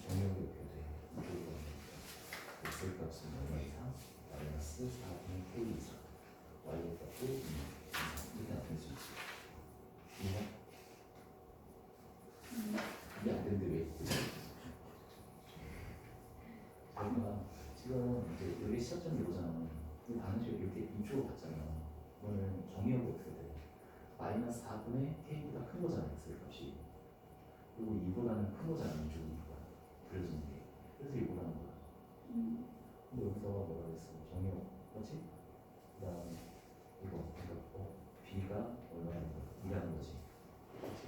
정렬이 어떻게 돼? 이쪽으로 엑셀 값은 얼마 이상? 마이너스 4분의 K 이상 Y의 값도 이렇게 나타낼 수 있지. 이해? 이게 안 되는데 왜? 저희가 지금 이제 여기 시작점이 이거잖아. 이 반응식 이렇게 이쪽으로 갔잖아. 그러면 정의역이 어떻게 돼? 마이너스 4분의 K보다 큰 거잖아, X의 값이. 그리고 이보다는 큰 거잖아, 이쪽이니까. 그려지는 게. 그래서 이보다는 거야. 근데 여기서 뭐라 그랬어? 정의역, 그렇지? 그 다음에 이거, 그러니까 B가 얼마라는 거야? 2라는 거지. 그렇지?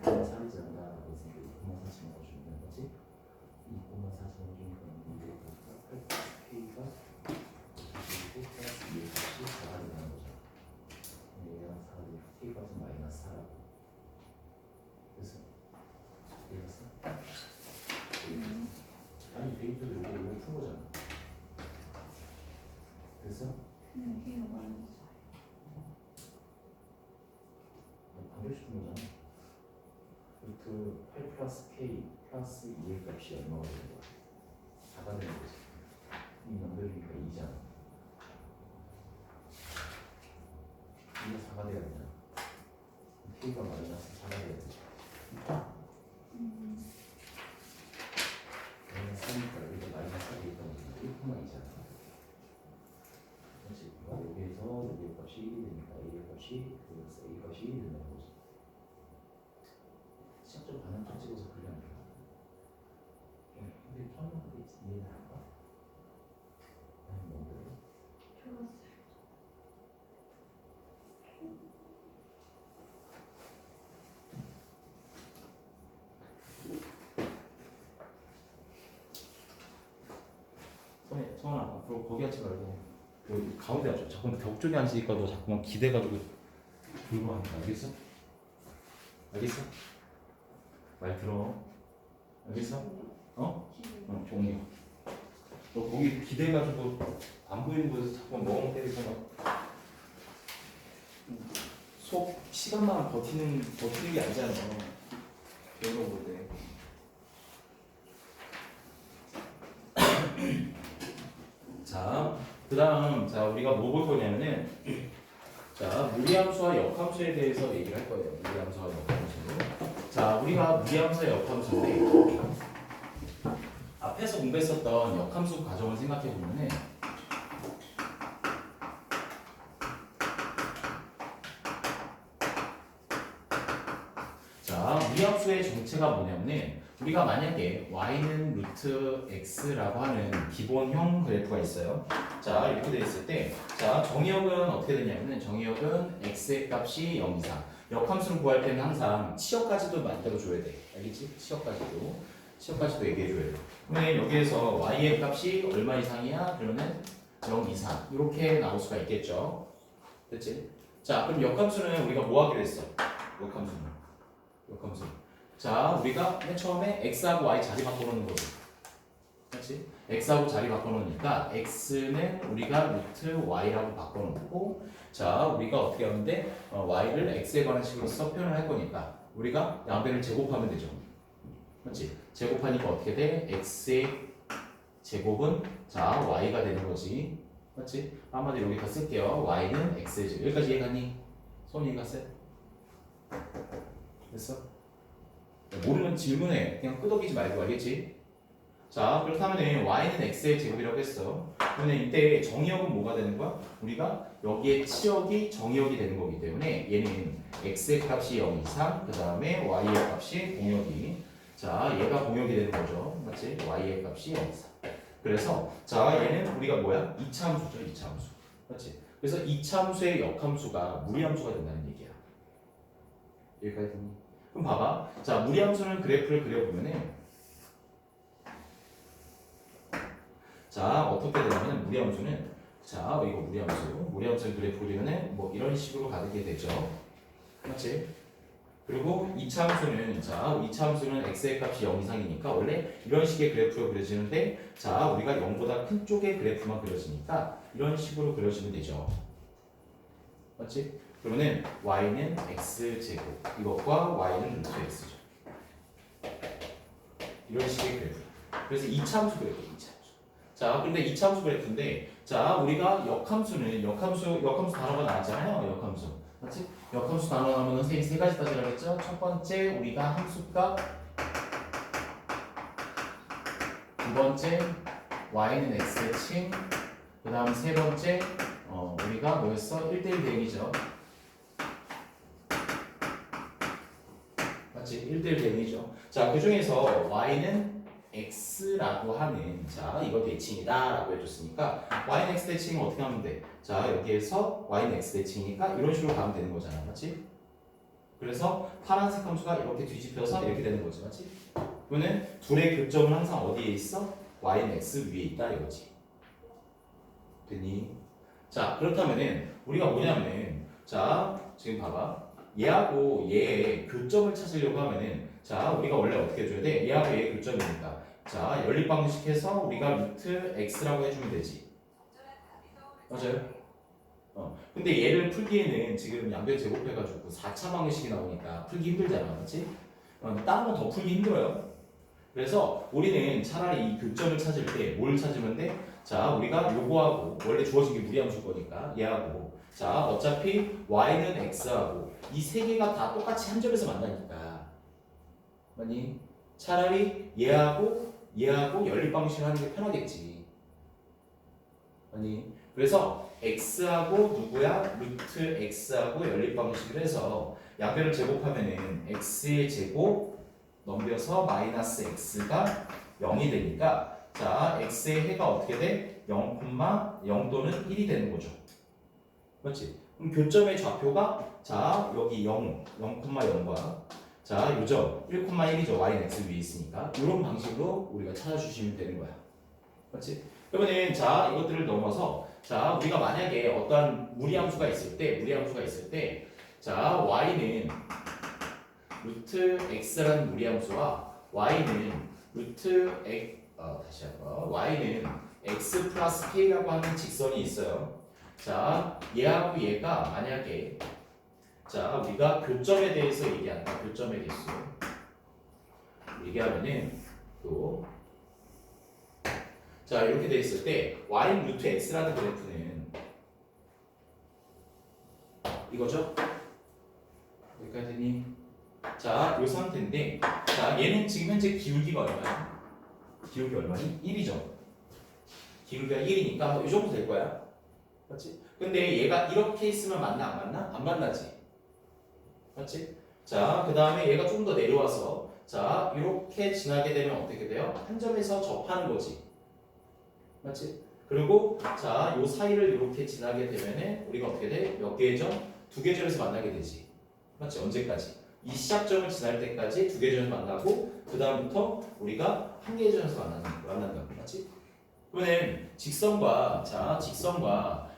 2,4이 지난다라고 했으니까 2,4 집어넣어주는 거지? 2,4 집어넣어주니까 이게 8K가 그리고 플러스 2의 값이 4가 된다는 거잖아. 얘랑 4가 K 값은 마이너스 4라고. 그래서 이해했어? 아니 데이터도 이거 푼 거잖아. 그래서 반대시킨 거잖아. 루트 8 플러스 K 플러스 2의 값이 얼마가 되는 거야? 4가 되는 거지. 이 연결이니까 2잖아. 이게 4가 돼야 되냐? K가 마이너스 4가 돼야 되지. 마이너스 4니까 여기가 마이너스 4가 있다는 거지. 1,2잖아. 그렇지? 여기에서 여기의 값이 1이 되니까 A의 값이 그래서 A 값이 1이 된다는 거지. 시작적 반응점 찍어서 그리면 안 돼. 근데 처음부터 이해는 안 가? 아니 뭔데? 성원아 앞으로 거기 앉지 말고 여기 가운데 앉아. 자꾸 벽 쪽에 앉으니까 너 자꾸만 기대가지고 들고 하는 거 알겠어? 알겠어? 말 들어. 알겠어? 어? 응, 종료. 너 거기 기대가지고 안 보이는 곳에서 자꾸 멍 때리고 막 속 시간만 버티는 게 아니잖아. 배우러 볼 때. 자, 그다음 자 우리가 뭐 볼 거냐면은 자 무리함수와 역함수에 대해서 얘기를 할 거예요. 무리함수와 역함수. 자 우리가 무리함수와 역함수인데 앞에서 공부했었던 역함수 과정을 생각해 보면은 자 무리함수의 정체가 뭐냐면은 우리가 만약에 y는 루트 x라고 하는 기본형 그래프가 있어요. 자 이렇게 돼 있을 때 자 정의역은 어떻게 되냐면은 정의역은 x의 값이 0 이상 역함수를 구할 때는 항상 치역까지도 만들어줘야 돼. 알겠지? 치역까지도 얘기해줘야 돼. 그러면 여기에서 y의 값이 얼마 이상이야? 그러면 0 이상 이렇게 나올 수가 있겠죠. 됐지? 자 그럼 역함수는 우리가 뭐 하기로 했어? 역함수. 자 우리가 맨 처음에 x하고 y 자리 바꿔놓는 거지. 그렇지? x하고 자리 바꿔놓으니까 x는 우리가 루트 y라고 바꿔놓고 자 우리가 어떻게 하면 돼? y를 x에 관한 식으로 써 표현을 할 거니까 우리가 양변을 제곱하면 되죠. 그렇지? 제곱하니까 어떻게 돼? x의 제곱은 자 y가 되는 거지. 그렇지? 한마디로 여기다 쓸게요. y는 x의 제곱. 여기까지 이해가니? 손 이해갔어요? 됐어? 모르면 질문해. 그냥 끄덕이지 말고 알겠지? 자 그렇다면 y는 x의 제곱이라고 했어. 그러면 이때 정의역은 뭐가 되는 거야? 우리가 여기에 치역이 정의역이 되는 거기 때문에 얘는 x의 값이 0 이상 그 다음에 y의 값이 공역이 자, 얘가 공역이 되는 거죠. 맞지? y의 값이 0 이상. 그래서 자, 얘는 우리가 뭐야? 이차함수죠, 이차함수. 맞지? 그래서 이차함수의 역함수가 무리함수가 된다는 얘기야. 여기까지 됐니? 그럼 봐봐. 자, 무리함수는 그래프를 그려보면은 자, 어떻게 되냐면 무리함수는 자, 이거 무리함수 그래프 그리면은 뭐 이런 식으로 가게 되죠. 맞지? 그리고 이차함수는 자, 이차함수는 x의 값이 0 이상이니까 원래 이런 식의 그래프가 그려지는데 자, 우리가 0보다 큰 쪽의 그래프만 그려지니까 이런 식으로 그려지면 되죠. 맞지? 그러면은 y는 x제곱 이것과 y는 루트 x죠. 이런 식의 그래프. 그래서 이차함수 그래프, 이차함수. 자, 근데 이차함수 그래프인데 자, 우리가 역함수 단어가 나왔잖아요. 역함수. 맞지? 역함수 단어 나오면 선생님이 세 가지 따지라고 했죠. 첫 번째 우리가 함수값, 두 번째 y는 x의 칭, 그 다음 세 번째 우리가 뭐였어? 1대1 대응이죠. 맞지? 1대1 대응이죠. 자, 그 중에서 y는 x라고 하는 자, 이거 대칭이다 라고 해줬으니까 y는 x 대칭은 어떻게 하면 돼? 자, 여기에서 y는 x 대칭이니까 이런 식으로 가면 되는 거잖아. 맞지? 그래서 파란색 함수가 이렇게 뒤집혀서 이렇게 되는 거지. 맞지? 그러면 둘의 교점은 항상 어디에 있어? y는 x 위에 있다 이거지. 되니? 자, 그렇다면은 우리가 뭐냐면 자, 지금 봐봐. 얘하고 얘의 교점을 찾으려고 하면은 자, 우리가 원래 어떻게 해줘야 돼? 얘하고 얘의 교점이니까 자, 연립방식해서 우리가 루트 x라고 해주면 되지. 맞아요? 근데 얘를 풀기에는 지금 양변 제곱해가지고 4차 방식이 나오니까 풀기 힘들잖아. 맞지? 다른 건 더 풀기 힘들어요. 그래서 우리는 차라리 이 교점을 찾을 때 뭘 찾으면 돼? 자, 우리가 요거하고 원래 주어진 게 무리함수일 거니까 얘하고 자, 어차피 y는 x하고 이 세 개가 다 똑같이 한 점에서 만나니까 맞니? 차라리 얘하고 연립방식을 하는 게 편하겠지. 아니 그래서 x하고 누구야? 루트 x하고 연립방식을 해서 양변을 제곱하면은 x의 제곱 넘겨서 마이너스 x가 0이 되니까 자, x의 해가 어떻게 돼? 0, 0 또는 1이 되는 거죠. 맞지? 그럼 교점의 좌표가 자, 여기 0,0과 자, 요점 1,1이죠. y는 x 위에 있으니까 이런 방식으로 우리가 찾아주시면 되는 거야. 맞지? 그러면은 자, 이것들을 넘어서 자, 우리가 만약에 어떠한 무리함수가 있을 때 자, y는 루트 x라는 무리함수와 y는 루트 다시 한번 y는 x 플러스 k라고 하는 직선이 있어요. 자, 얘하고 얘가 만약에 자, 우리가 교점에 대해서 얘기한다. 교점에 대해서 얘기하면은 또 자, 이렇게 돼 있을 때 y 루트 x라는 그래프는 이거죠? 여기까지 되니? 자, 이 상태인데 자, 얘는 지금 현재 기울기가 얼마야? 기울기 얼마니? 1이죠. 기울기가 1이니까 이 정도 될 거야. 맞지? 근데 얘가 이렇게 있으면 만나 안 만나? 안 만나지. 맞지? 자, 그 다음에 얘가 좀 더 내려와서 자, 이렇게 지나게 되면 어떻게 돼요? 한 점에서 접하는 거지. 맞지? 그리고 자, 요 사이를 이렇게 지나게 되면은 우리가 어떻게 돼? 몇 개의 점? 두 개의 점에서 만나게 되지. 맞지? 언제까지? 이 시작점을 지날 때까지 두 개의 점을 만나고 그 다음부터 우리가 한 개의 점에서 만난다고. 맞지? 그러면 직선과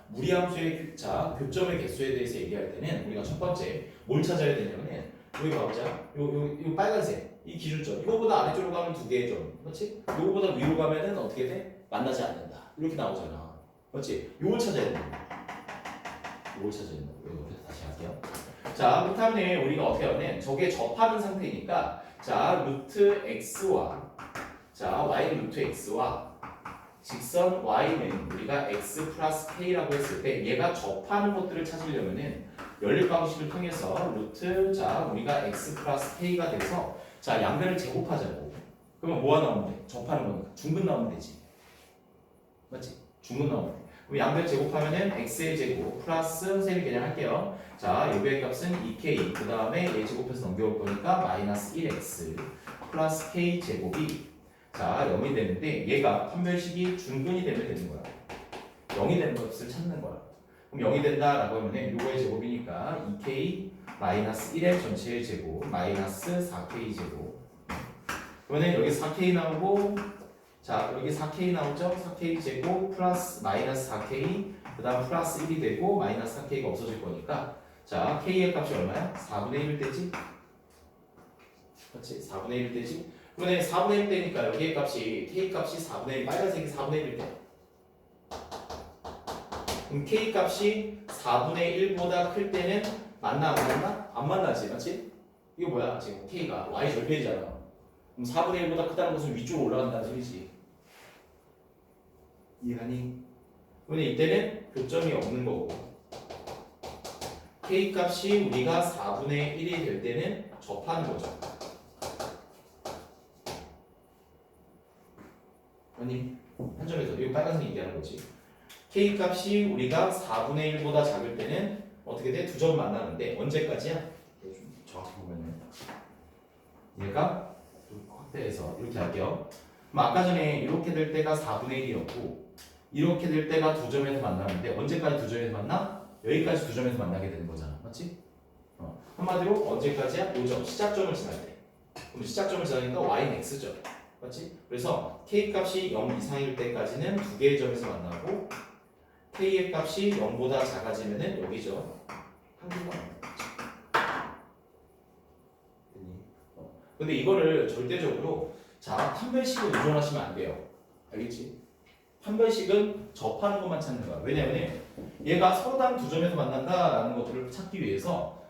무리함수의 자, 교점의 개수에 대해서 얘기할 때는 우리가 첫 번째 뭘 찾아야 되냐면은 여기 봐보자. 요 빨간색 이 기준점. 이거보다 아래쪽으로 가면 두 개의 점. 그렇지? 이거보다 위로 가면은 어떻게 돼? 만나지 않는다. 이렇게 나오잖아. 그렇지? 요걸 찾아야 된다. 요걸 찾아야 된다. 이거 다시 할게요. 자, 그렇다면 우리가 어떻게 하면 저게 접하는 상태니까 자, 루트 x와 자, y 루트 x와 직선 y는 우리가 x 플러스 k라고 했을 때 얘가 접하는 것들을 찾으려면은 연립 방식을 통해서 루트 자, 우리가 x 플러스 k가 돼서 자, 양변을 제곱하자고. 그러면 뭐가 나오면 돼? 접하는 거니까 중근 나오면 되지. 맞지? 중근 나오면 돼. 그럼 양변 제곱하면은 x의 제곱 플러스 선생님이 그냥 할게요. 자, 요의 값은 2k 그 다음에 얘 제곱해서 넘겨올 거니까 마이너스 1x 플러스 k 제곱이 자 0이 되는데 얘가 판별식이 중근이 되면 되는 거야. 0이 되는 것을 찾는 거야. 그럼 0이 된다라고 하면은 요거의 제곱이니까 2k 마이너스 1의 전체의 제곱 마이너스 4k 제곱. 그러면 여기 4k 나오고 자 여기 4k 나오죠? 4k 제곱 플러스 마이너스 4k 그 다음 플러스 1이 되고 마이너스 4k가 없어질 거니까 자 k의 값이 얼마야? 4분의 1 되지? 그렇지? 4분의 1 되지? 그러면 4분의 1 되니까 여기의 값이 k 값이 4분의 1 빨간색이 4분의 1일 때 그럼 k 값이 4분의 1보다 클 때는 만나 안 만나? 안 만나지 맞지? 이거 뭐야 지금 k가 y 절편이잖아. 그럼 4분의 1보다 크다는 것은 위쪽으로 올라간다는 소리지. 이해하니? 그러면 이때는 교점이 없는 거고 k 값이 우리가 4분의 1이 될 때는 접하는 거죠. 아니 한 점에서 이거 빨간색 얘기하는 거지. k 값이 우리가 4분의 1보다 작을 때는 어떻게 돼? 두 점 만나는데 언제까지야? 좀 정확히 보면은 얘가 좀 확대해서 이렇게 할게요. 그럼 아까 전에 이렇게 될 때가 4분의 1이었고 이렇게 될 때가 두 점에서 만나는데 언제까지 두 점에서 만나? 여기까지 두 점에서 만나게 되는 거잖아. 맞지? 한마디로 언제까지야? 요점 시작점을 지날 때. 그럼 시작점을 지나니까 y는 x죠. 맞지? 그래서 k 값이 0 이상일 때까지는 두 개의 점에서 만나고 k의 값이 0보다 작아지면은 여기죠. 한 개가 만나는 거죠. 근데 이거를 절대적으로 자 판별식을 의존하시면 안 돼요. 알겠지? 판별식은 접하는 것만 찾는 거야. 왜냐면 얘가 서로 다른 두 점에서 만난다라는 것들을 찾기 위해서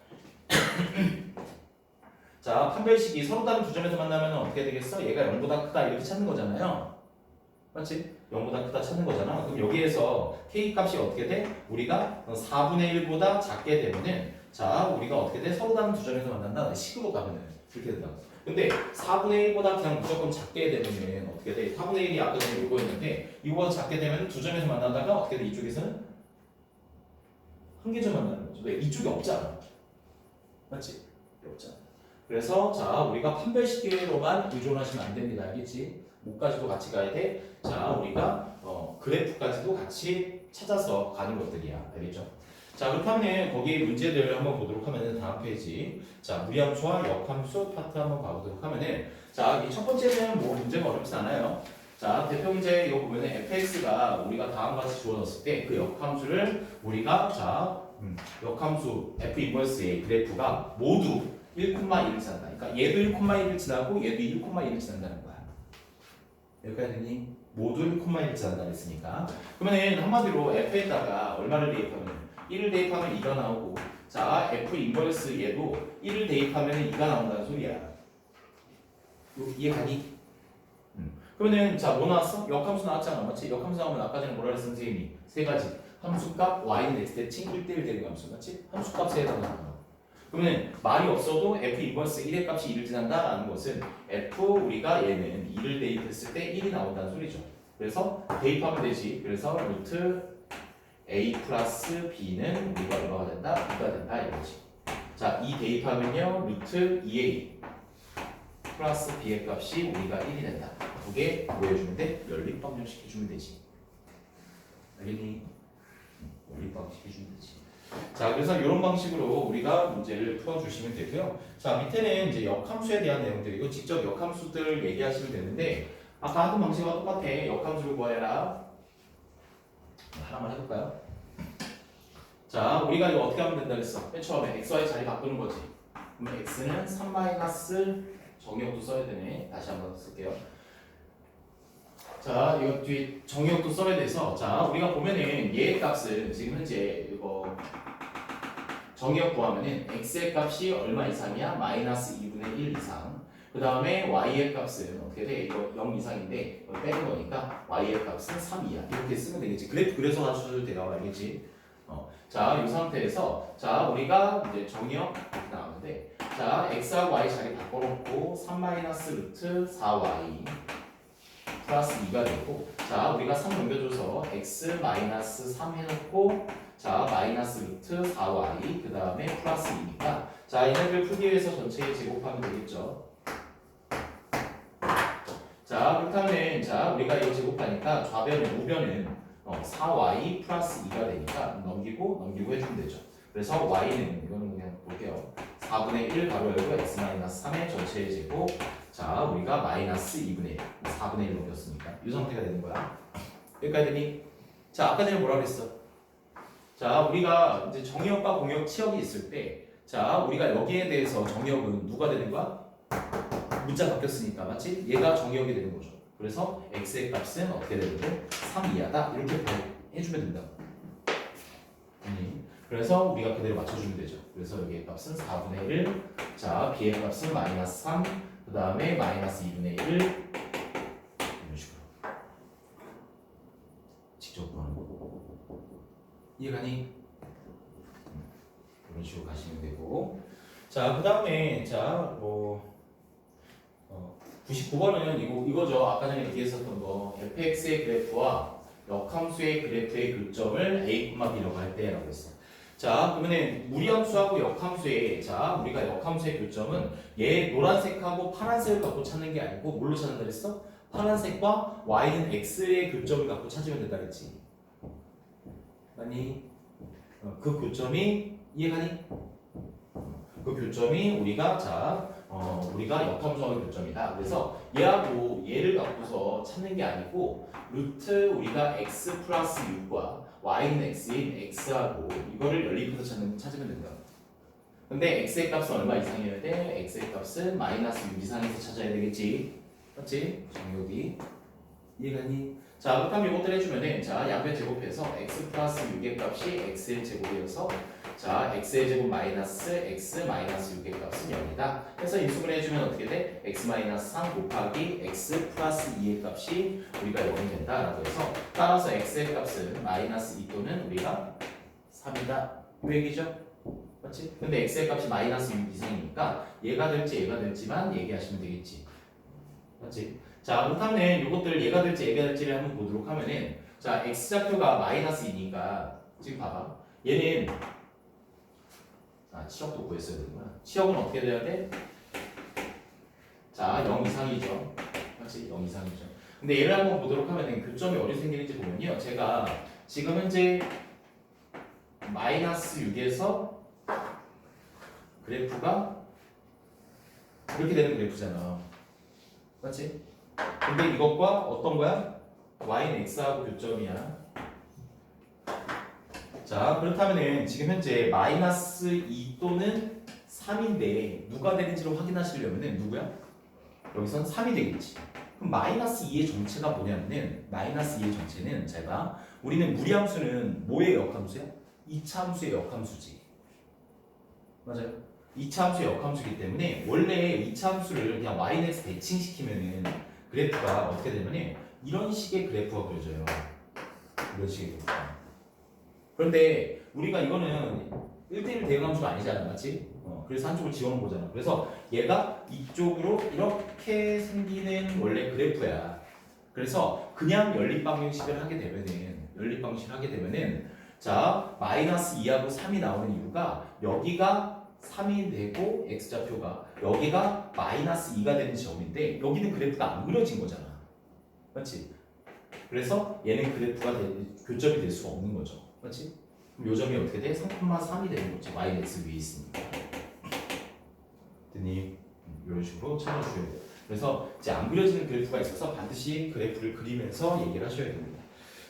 자 판별식이 서로 다른 두 점에서 만나면 어떻게 되겠어? 얘가 0보다 크다 이렇게 찾는 거잖아요. 맞지? 0보다 크다 찾는 거잖아. 그럼 여기에서 k 값이 어떻게 돼? 우리가 4분의 1보다 작게 되면은 자 우리가 어떻게 돼? 서로 다른 두 점에서 만난다. 식으로 가면은 그렇게 된다. 근데 4분의 1보다 그냥 무조건 작게 되면은 어떻게 돼? 4분의 1이 아까 전에 이거였는데 이거보다 작게 되면 두 점에서 만나다가 어떻게 돼? 이쪽에서는 한 개점 만나는 거죠. 왜? 이쪽이 없잖아. 맞지? 없잖아. 그래서 자 우리가 판별식으로만 의존하시면 안 됩니다. 알겠지? 목까지도 같이 가야 돼. 자 우리가 그래프까지도 같이 찾아서 가는 것들이야. 알겠죠? 자 그렇다면 거기 문제들을 한번 보도록 하면은 다음 페이지 자 무리함수와 역함수 파트 한번 봐보도록 하면은 자 이 첫 번째는 뭐 문제가 어렵지 않아요. 자 대표 문제 이거 보면은 fx가 우리가 다음과 같이 주어졌을 때 그 역함수를 우리가 자 역함수 f 인버스 a 그래프가 모두 1,1을 지난다. 그러니까 얘도 1,1을 지나고 얘도 1,1을 지난다는 거야. 여기까지 되니? 모두 1,1을 지난다 했으니까 그러면 한마디로 f에다가 얼마를 대입하면 1을 대입하면 2가 나오고 자 f 인버스 얘도 1을 대입하면 2가 나온다는 소리야. 이해가니? 그러면은 자 뭐 나왔어? 역함수 나왔잖아. 맞지? 역함수 나오면 아까 전에 뭐라 그랬어 선생님이? 세 가지 함수값 y는 x 대 칭 1대1 되는 함수 맞지? 함수값에 해당하는 거. 그러면 말이 없어도 f 인버스 1의 값이 2를 지난다라는 것은 f 우리가 얘는 2를 대입했을 때 1이 나온다는 소리죠. 그래서 대입하면 되지. 그래서 루트 a 플러스 b는 우리가 얼마가 된다? 2가 된다 이거지. 자, 2 대입하면요 루트 2a 플러스 b의 값이 우리가 1이 된다. 두 개 구해주면 돼? 연립방정 시켜주면 되지. 알겠니? 연립방정 시켜주면 되지. 자, 그래서 이런 방식으로 우리가 문제를 풀어주시면 되고요. 자, 밑에는 이제 역함수에 대한 내용들이고 직접 역함수들 얘기하시면 되는데 아까 하던 방식과 똑같아. 역함수를 구해라. 하나만 해볼까요? 자, 우리가 이거 어떻게 하면 된다 그랬어? 맨 처음에 x, y 자리 바꾸는 거지. 그럼 x는 3- 정의역도 써야 되네. 다시 한번 쓸게요. 자, 이거 뒤에 정의역도 써야 돼서 자, 우리가 보면은 얘의 값은 지금 현재 이거 정의역 구하면은 x의 값이 얼마 이상이야? 마이너스 2분의 1 이상. 그 다음에 y의 값은 어떻게 돼? 이거 0 이상인데 이거 빼는 거니까 y의 값은 3이야. 이렇게 쓰면 되겠지. 그래서 맞춰줘도 돼요. 알겠지? 자, 이 상태에서 자, 우리가 이제 정의역 이렇게 나오는데 자, x하고 y 자리 바꿔놓고 3 루트 4y 플러스 2가 되고 자, 우리가 3 넘겨줘서 x 마이너스 3 해놓고 자, 마이너스 루트 4y 그 다음에 플러스 2니까 자, 얘네들 풀기 위해서 전체에 제곱하면 되겠죠. 자, 그렇다면 자, 우리가 이거 제곱하니까 좌변은 우변은 4y 플러스 2가 되니까 넘기고 해주면 되죠. 그래서 y는 이거는 그냥 볼게요. 4분의 1 가로 열고 x-3의 전체의 제곱. 자, 우리가 마이너스 2분의 1, 4분의 1 넘겼으니까 이 상태가 되는 거야. 여기까지 되니? 자, 아까 전에 뭐라 그랬어? 자, 우리가 이제 정의역과 공역, 치역이 있을 때, 자, 우리가 여기에 대해서 정의역은 누가 되는 거야? 문자 바뀌었으니까, 맞지? 얘가 정의역이 되는 거죠. 그래서 x의 값은 어떻게 되는 거? 3 이하다. 이렇게 해주면 된다고. 그래서 우리가 그대로 맞춰주면 되죠. 그래서 여기의 값은 4분의 1, 자, b의 값은 마이너스 3, 그 다음에 마이너스 2분의 1, 이런 식으로. 직접 구하는 거. 이해가니? 이런 식으로 가시면 되고. 자, 그 다음에, 자, 99번은 이거죠. 아까 전에 얘기했었던 거. fx의 그래프와 역함수의 그래프의 교점을 a, b라고 할 때라고 했어. 자, 그러면은 무리함수하고 역함수의, 자, 우리가 역함수의 교점은 얘 노란색하고 파란색을 갖고 찾는 게 아니고 뭘로 찾는다 그랬어? 파란색과 y는 x의 교점을 갖고 찾으면 된다 그랬지. 아니, 그 교점이 이해가니? 그 교점이 우리가 우리가 역함수하고 교점이다. 그래서 얘하고 얘를 갖고서 찾는 게 아니고 루트 우리가 x 플러스 6과 y는 x인 x하고 이거를 연립해서 찾으면 된다. 근데 x의 값은 얼마 이상이어야 돼? x의 값은 마이너스 6 이상에서 찾아야 되겠지. 맞지? 정육이 이해가니? 자, 그렇다면 이것들 해주면은 자, 양변 제곱해서 x 플러스 6의 값이 x의 제곱이어서 자, x의 제곱 마이너스 x 마이너스 6의 값은 0이다. 해서 인수분 해주면 어떻게 돼? x 마이너스 3 곱하기 x 플러스 2의 값이 우리가 0이 된다라고 해서 따라서 x의 값은 마이너스 2 또는 우리가 3이다. 이 얘기죠? 맞지? 근데 x의 값이 마이너스 6 이상이니까 얘가 될지만 얘기하시면 되겠지. 맞지? 자, 그렇다면 이것들을 얘가 될지를 한번 보도록 하면은 자, x좌표가 마이너스 2니까 지금 봐봐. 얘는 치역도 구했어야 되는구나. 치역은 어떻게 돼야 돼? 자, 0 이상이죠. 맞지? 0 이상이죠. 근데 얘를 한번 보도록 하면은 교점이 어디서 생기는지 보면요. 제가 지금 현재 마이너스 6에서 그래프가 이렇게 되는 그래프잖아. 맞지? 근데 이것과 어떤 거야? y는 x하고 교점이야. 자, 그렇다면은 지금 현재 마이너스 2 또는 3인데 누가 되는지를 확인하시려면은 누구야? 여기선 3이 되겠지. 그럼 마이너스 2의 정체가 뭐냐면은 마이너스 2의 정체는 잘 봐. 우리는 무리함수는 뭐의 역함수야? 2차 함수의 역함수지. 맞아요? 2차 함수의 역함수이기 때문에 원래 2차 함수를 그냥 yx 대칭시키면은 그래프가 어떻게 되냐면 이런 식의 그래프가 그려져요. 이런 식의 그래프가. 그런데 우리가 이거는 1대1 대응함수가 아니잖아, 맞지? 그래서 한쪽을 지워놓은 거잖아. 그래서 얘가 이쪽으로 이렇게 생기는 원래 그래프야. 그래서 그냥 연립방정식을 하게 되면은 자, 마이너스 2하고 3이 나오는 이유가 여기가 3이 되고 x좌표가 여기가 마이너스 2가 되는 점인데 여기는 그래프가 안 그려진 거잖아. 맞지? 그래서 얘는 그래프가 교점이 될 수가 없는 거죠. 맞지? 그럼 요 점이 어떻게 돼? 3,3이 되는 거죠. yx 위에 있으니까. 됐니? 이런 식으로 찾아주셔야 돼요. 그래서 이제 안 그려지는 그래프가 있어서 반드시 그래프를 그리면서 얘기를 하셔야 됩니다.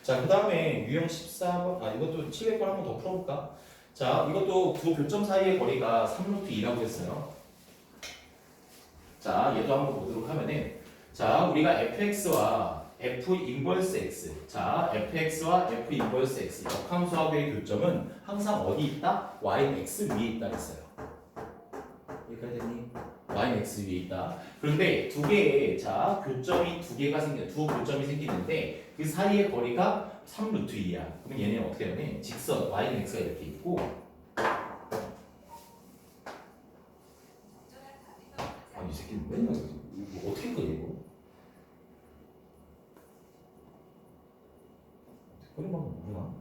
자, 그 다음에 유형 14번, 이것도 700번 한번 더 풀어볼까? 자, 이것도 두 교점 사이의 거리가 3루트 2라고 했어요. 자, 얘도 한번 보도록 하면은 자, 우리가 fx와 f 인버스 x. 자, fx와 f 인버스 x 역함수하고의 교점은 항상 어디 있다? y는 x 위에 있다 했어요. 여기까지 됐니? y는 x 위에 있다. 그런데 두 개의 자, 교점이 두 교점이 생기는데 그 사이의 거리가 3루트 2야. 그러면 얘는 어떻게 하냐면 직선 y는 x가 이렇게 있고 이 새끼는 맨날 이거 어떻게 그려 이거? 그런 방법 뭐야?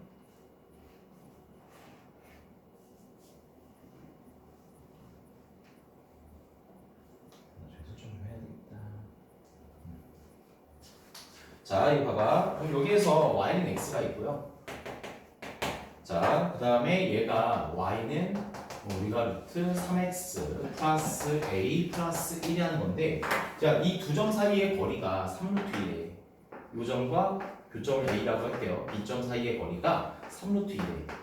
해서 좀 해야 되겠다. 자, 이거 봐봐. 그럼 여기에서 y는 x가 있고요. 자, 그 다음에 얘가 y는 우리가 루트 3x 플러스 a 플러스 1이라는 건데, 자, 이 두 점 사이의 거리가 3루트 1이에요. 요 점과 교점을 a라고 할게요. 이 점 사이의 거리가 3루트 1이에요.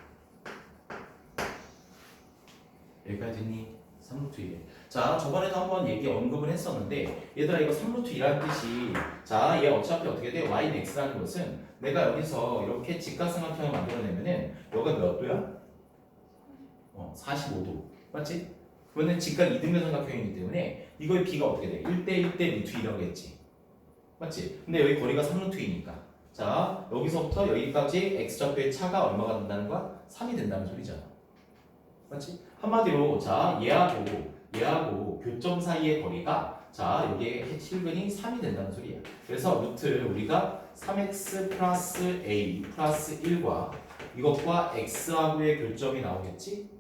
여기까지 됐니? 3루트 1. 자, 저번에도 한번 얘기 언급을 했었는데, 얘들아 이거 3루트 1이라는 뜻이, 자, 얘 어차피 어떻게 돼? y는 x라는 것은 내가 여기서 이렇게 직각삼각형을 만들어내면은 여기가 몇 도야? 45도. 맞지? 그러면 직각 이등변 삼각형이기 때문에 이거의 b가 어떻게 돼? 1대 1대 루트 2라고 했지. 맞지? 근데 여기 거리가 3루트 2니까. 자, 여기서부터 여기까지 x좌표의 차가 얼마가 된다는 거야? 3이 된다는 소리잖아. 맞지? 한마디로 자, 얘하고 교점 사이의 거리가 자, 여기에 실근이 3이 된다는 소리야. 그래서 루트 우리가 3x 플러스 a 플러스 1과 이것과 x하고의 교점이 나오겠지?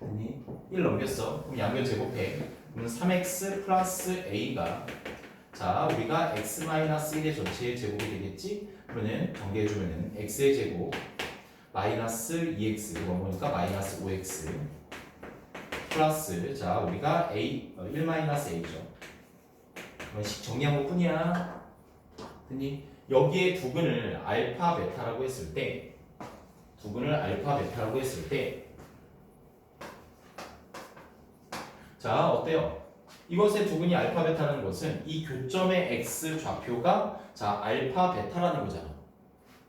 됐니? 1 넘겼어. 그럼 양변 제곱해. 그럼 3x 플러스 a가 자, 우리가 x 마이너스 1의 전체의 제곱이 되겠지? 그러면 전개해주면은 x의 제곱 마이너스 2x 이거 뭐니까 마이너스 5x 플러스 자, 우리가 a 1 마이너스 a죠. 그럼 식 정리한 것 뿐이야. 됐니? 여기에 두근을 알파 베타라고 했을 때 자, 어때요? 이것의 두근이 알파 베타라는 것은 이 교점의 x 좌표가 자, 알파 베타라는 거잖아.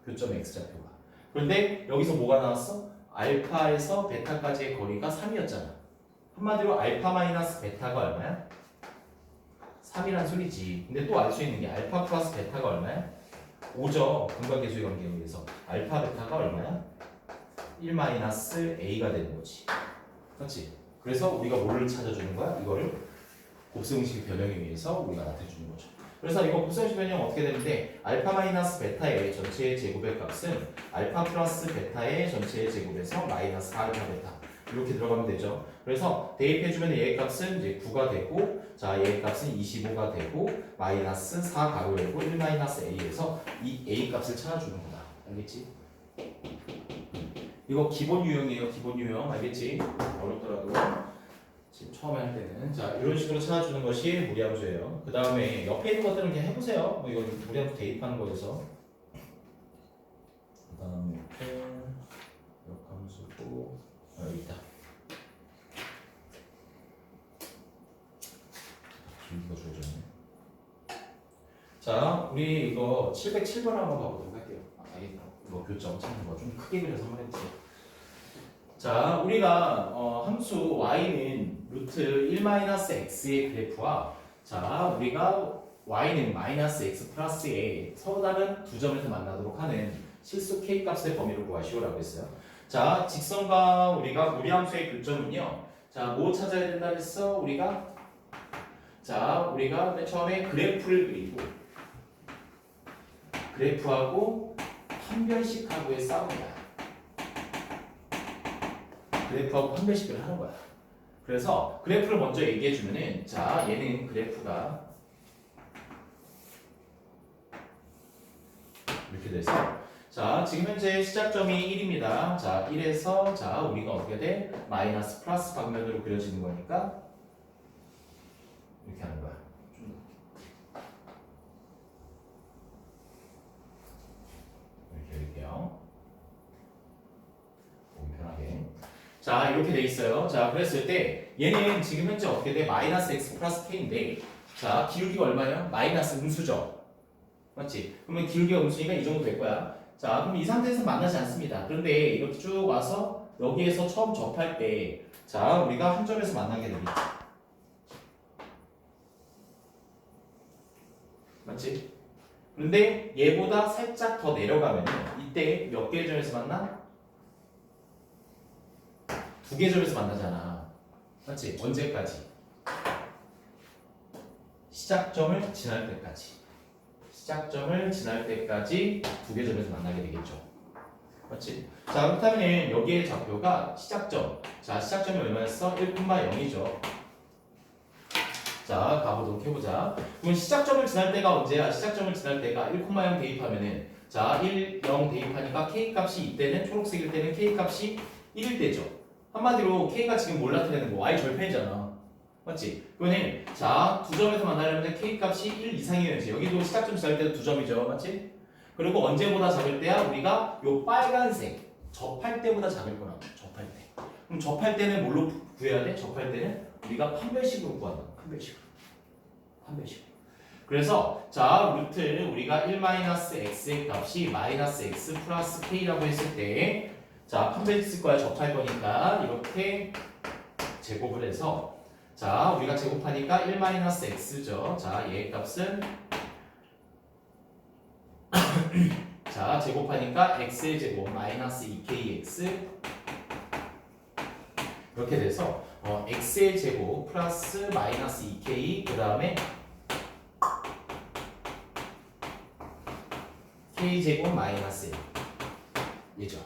교점의 x 좌표가. 그런데 여기서 뭐가 나왔어? 알파에서 베타까지의 거리가 3이었잖아. 한마디로 알파 마이너스 베타가 얼마야? 3이란 소리지. 근데 또 알 수 있는 게 알파 플러스 베타가 얼마야? 5죠. 근각계수의 관계에 의해서 알파 베타가 얼마야? 1 마이너스 a가 되는 거지. 그렇지? 그래서 우리가 뭐를 찾아주는 거야? 이거를 곱셈식 변형에 의해서 우리가 나타내주는 거죠. 그래서 이거 곱셈식 변형 어떻게 되는데 알파 마이너스 베타의 전체의 제곱의 값은 알파 플러스 베타의 전체의 제곱에서 마이너스 4알파 베타 이렇게 들어가면 되죠. 그래서 대입해주면 얘의 값은 이제 9가 되고 자, 얘의 값은 25가 되고 마이너스 4 가로 열고 1 마이너스 a에서 이 a 값을 찾아주는 거다. 알겠지? 이거 기본 유형이에요. 기본 유형 알겠지? 어렵더라도 지금 처음에 할 때는 자, 이런 식으로 찾아주는 것이 무리함수예요. 그 다음에 옆에 있는 것들은 그냥 해보세요. 뭐 이거 무리함수 대입하는 거여서. 그 다음에 옆에 역함수고 여기 있다. 길이가 주어졌네. 자, 우리 이거 707번 한번 봐보도록 할게요. 이거 교점 찾는 거 좀 크게 그려서 한번 해주세요. 자, 우리가 함수 y는 루트 1-x의 그래프와 자, 우리가 y는 마이너스 x 플러스에 서로 다른 두 점에서 만나도록 하는 실수 k 값의 범위를 구하시오라고 했어요. 자, 직선과 우리가 무리함수의 교점은요. 자, 뭐 찾아야 된다 그랬어? 우리가 맨 처음에 그래프를 그리고 그래프하고 판별식하고의 싸움이야. 그래프하고 판별식을 하는 거야. 그래서 그래프를 먼저 얘기해 주면은 자, 얘는 그래프가 이렇게 돼서 자, 지금 현재 시작점이 1입니다. 자, 1에서 자, 우리가 어떻게 돼? 마이너스 플러스 방면으로 그려지는 거니까 이렇게 하는 거야. 이렇게 해볼게요. 보기 편하게. 자, 이렇게 돼 있어요. 자, 그랬을 때 얘는 지금 현재 어떻게 돼? 마이너스 x 플러스 k인데 자, 기울기가 얼마예요? 마이너스 음수죠. 맞지? 그러면 기울기가 음수니까 이 정도 될 거야. 자, 그럼 이 상태에서 만나지 않습니다. 그런데 이렇게 쭉 와서 여기에서 처음 접할 때 자, 우리가 한 점에서 만나게 되겠지. 맞지? 그런데 얘보다 살짝 더 내려가면 이때 몇 개의 점에서 만나? 두 개의 점에서 만나잖아. 맞지? 언제까지? 시작점을 지날 때까지. 시작점을 지날 때까지 두 개의 점에서 만나게 되겠죠. 맞지? 자, 그렇다면 여기의 좌표가 시작점. 자, 시작점이 얼마였어? 1,0이죠. 자, 가보도록 해보자. 그럼 시작점을 지날 때가 언제야? 시작점을 지날 때가 1,0 대입하면은 자, 1, 0 대입하니까 k 값이 이때는 초록색일 때는 k 값이 1일 때죠. 한마디로 k가 지금 뭘 나타내는 거? y 절편이잖아. 맞지? 그러면 자, 두 점에서 만나려면 k 값이 1 이상이어야지. 여기도 시작점 지날 때도 두 점이죠. 맞지? 그리고 언제보다 작을 때야 우리가 요 빨간색 접할 때보다 작을 거라고. 접할 때. 그럼 접할 때는 뭘로 구해야 돼? 접할 때는 우리가 판별식으로 구한다. 판별식으로. 판별식으로. 그래서 자 루트 우리가 1-x의 값이 -x 플러스 k라고 했을 때 자 판별식 쓸 거야. 접할 거니까 이렇게 제곱을 해서 자 우리가 제곱하니까 1-x죠. 자 얘의 값은 자 제곱하니까 x의 제곱 -2kx 이렇게 돼서 x의 제곱 플러스 -2k 그 다음에 k제곱 마이너스 1 얘죠.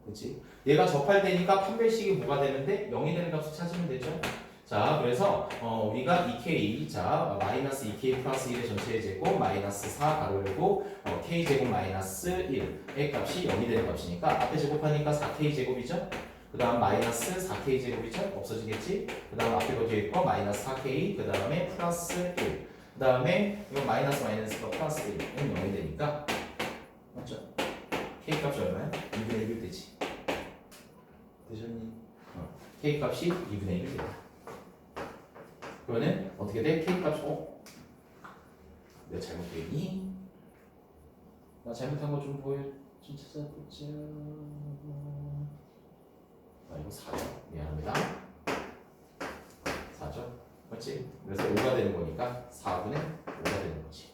그렇지? 얘가 접할 때니까 판별식이 뭐가 되는데 0이 되는 값을 찾으면 되죠. 자 그래서 우리가 2k 자 마이너스 2k 플러스 1의 전체의 제곱 마이너스 4 가로 열고 k제곱 마이너스 1의 값이 0이 되는 값이니까 앞에 제곱하니까 4k 제곱이죠. 그 다음 마이너스 4k 제곱이죠. 없어지겠지. 그 다음 앞에 거 뒤에 있고 마이너스 4k 그 다음에 플러스 1 그 다음에 이거 마이너스가 플러스 1은 0이 되니까 맞죠? k 값이 얼마야? 2분의 1일 되지. 되셨니? k 값이 2분의 1이 돼. 그러면 어떻게 돼? k 값이 내가 잘못되니? 나 잘못한 거 좀 좀 찾아보자. 이거 4죠. 미안합니다. 4죠. 맞지? 그래서 5가 되는 거니까 4분의 5가 되는 거지.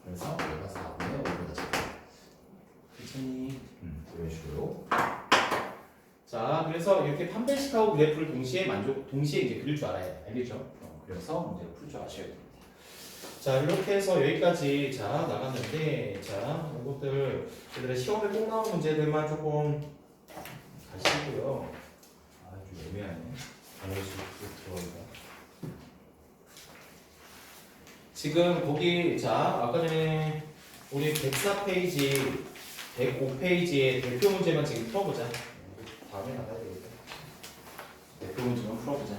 그래서 얘가 4분의 5보다 작다. 괜찮니? 이런 식으로. 자, 그래서 이렇게 판별식하고 그래프를 동시에 이제 그릴 줄 알아야 돼. 알겠죠? 그래서 문제를 풀 줄 아셔야 됩니다. 자, 이렇게 해서 여기까지 자 나갔는데, 자, 이것들 얘들아 시험에 꼭 나온 문제들만 조금 가시고요. 좀 애매하네. 들어가기가. 지금 거기 자 아까 전에 우리 104페이지, 105페이지의 대표 문제만 지금 풀어보자. 다음에 나가야 되겠다. 대표 문제만 풀어보자.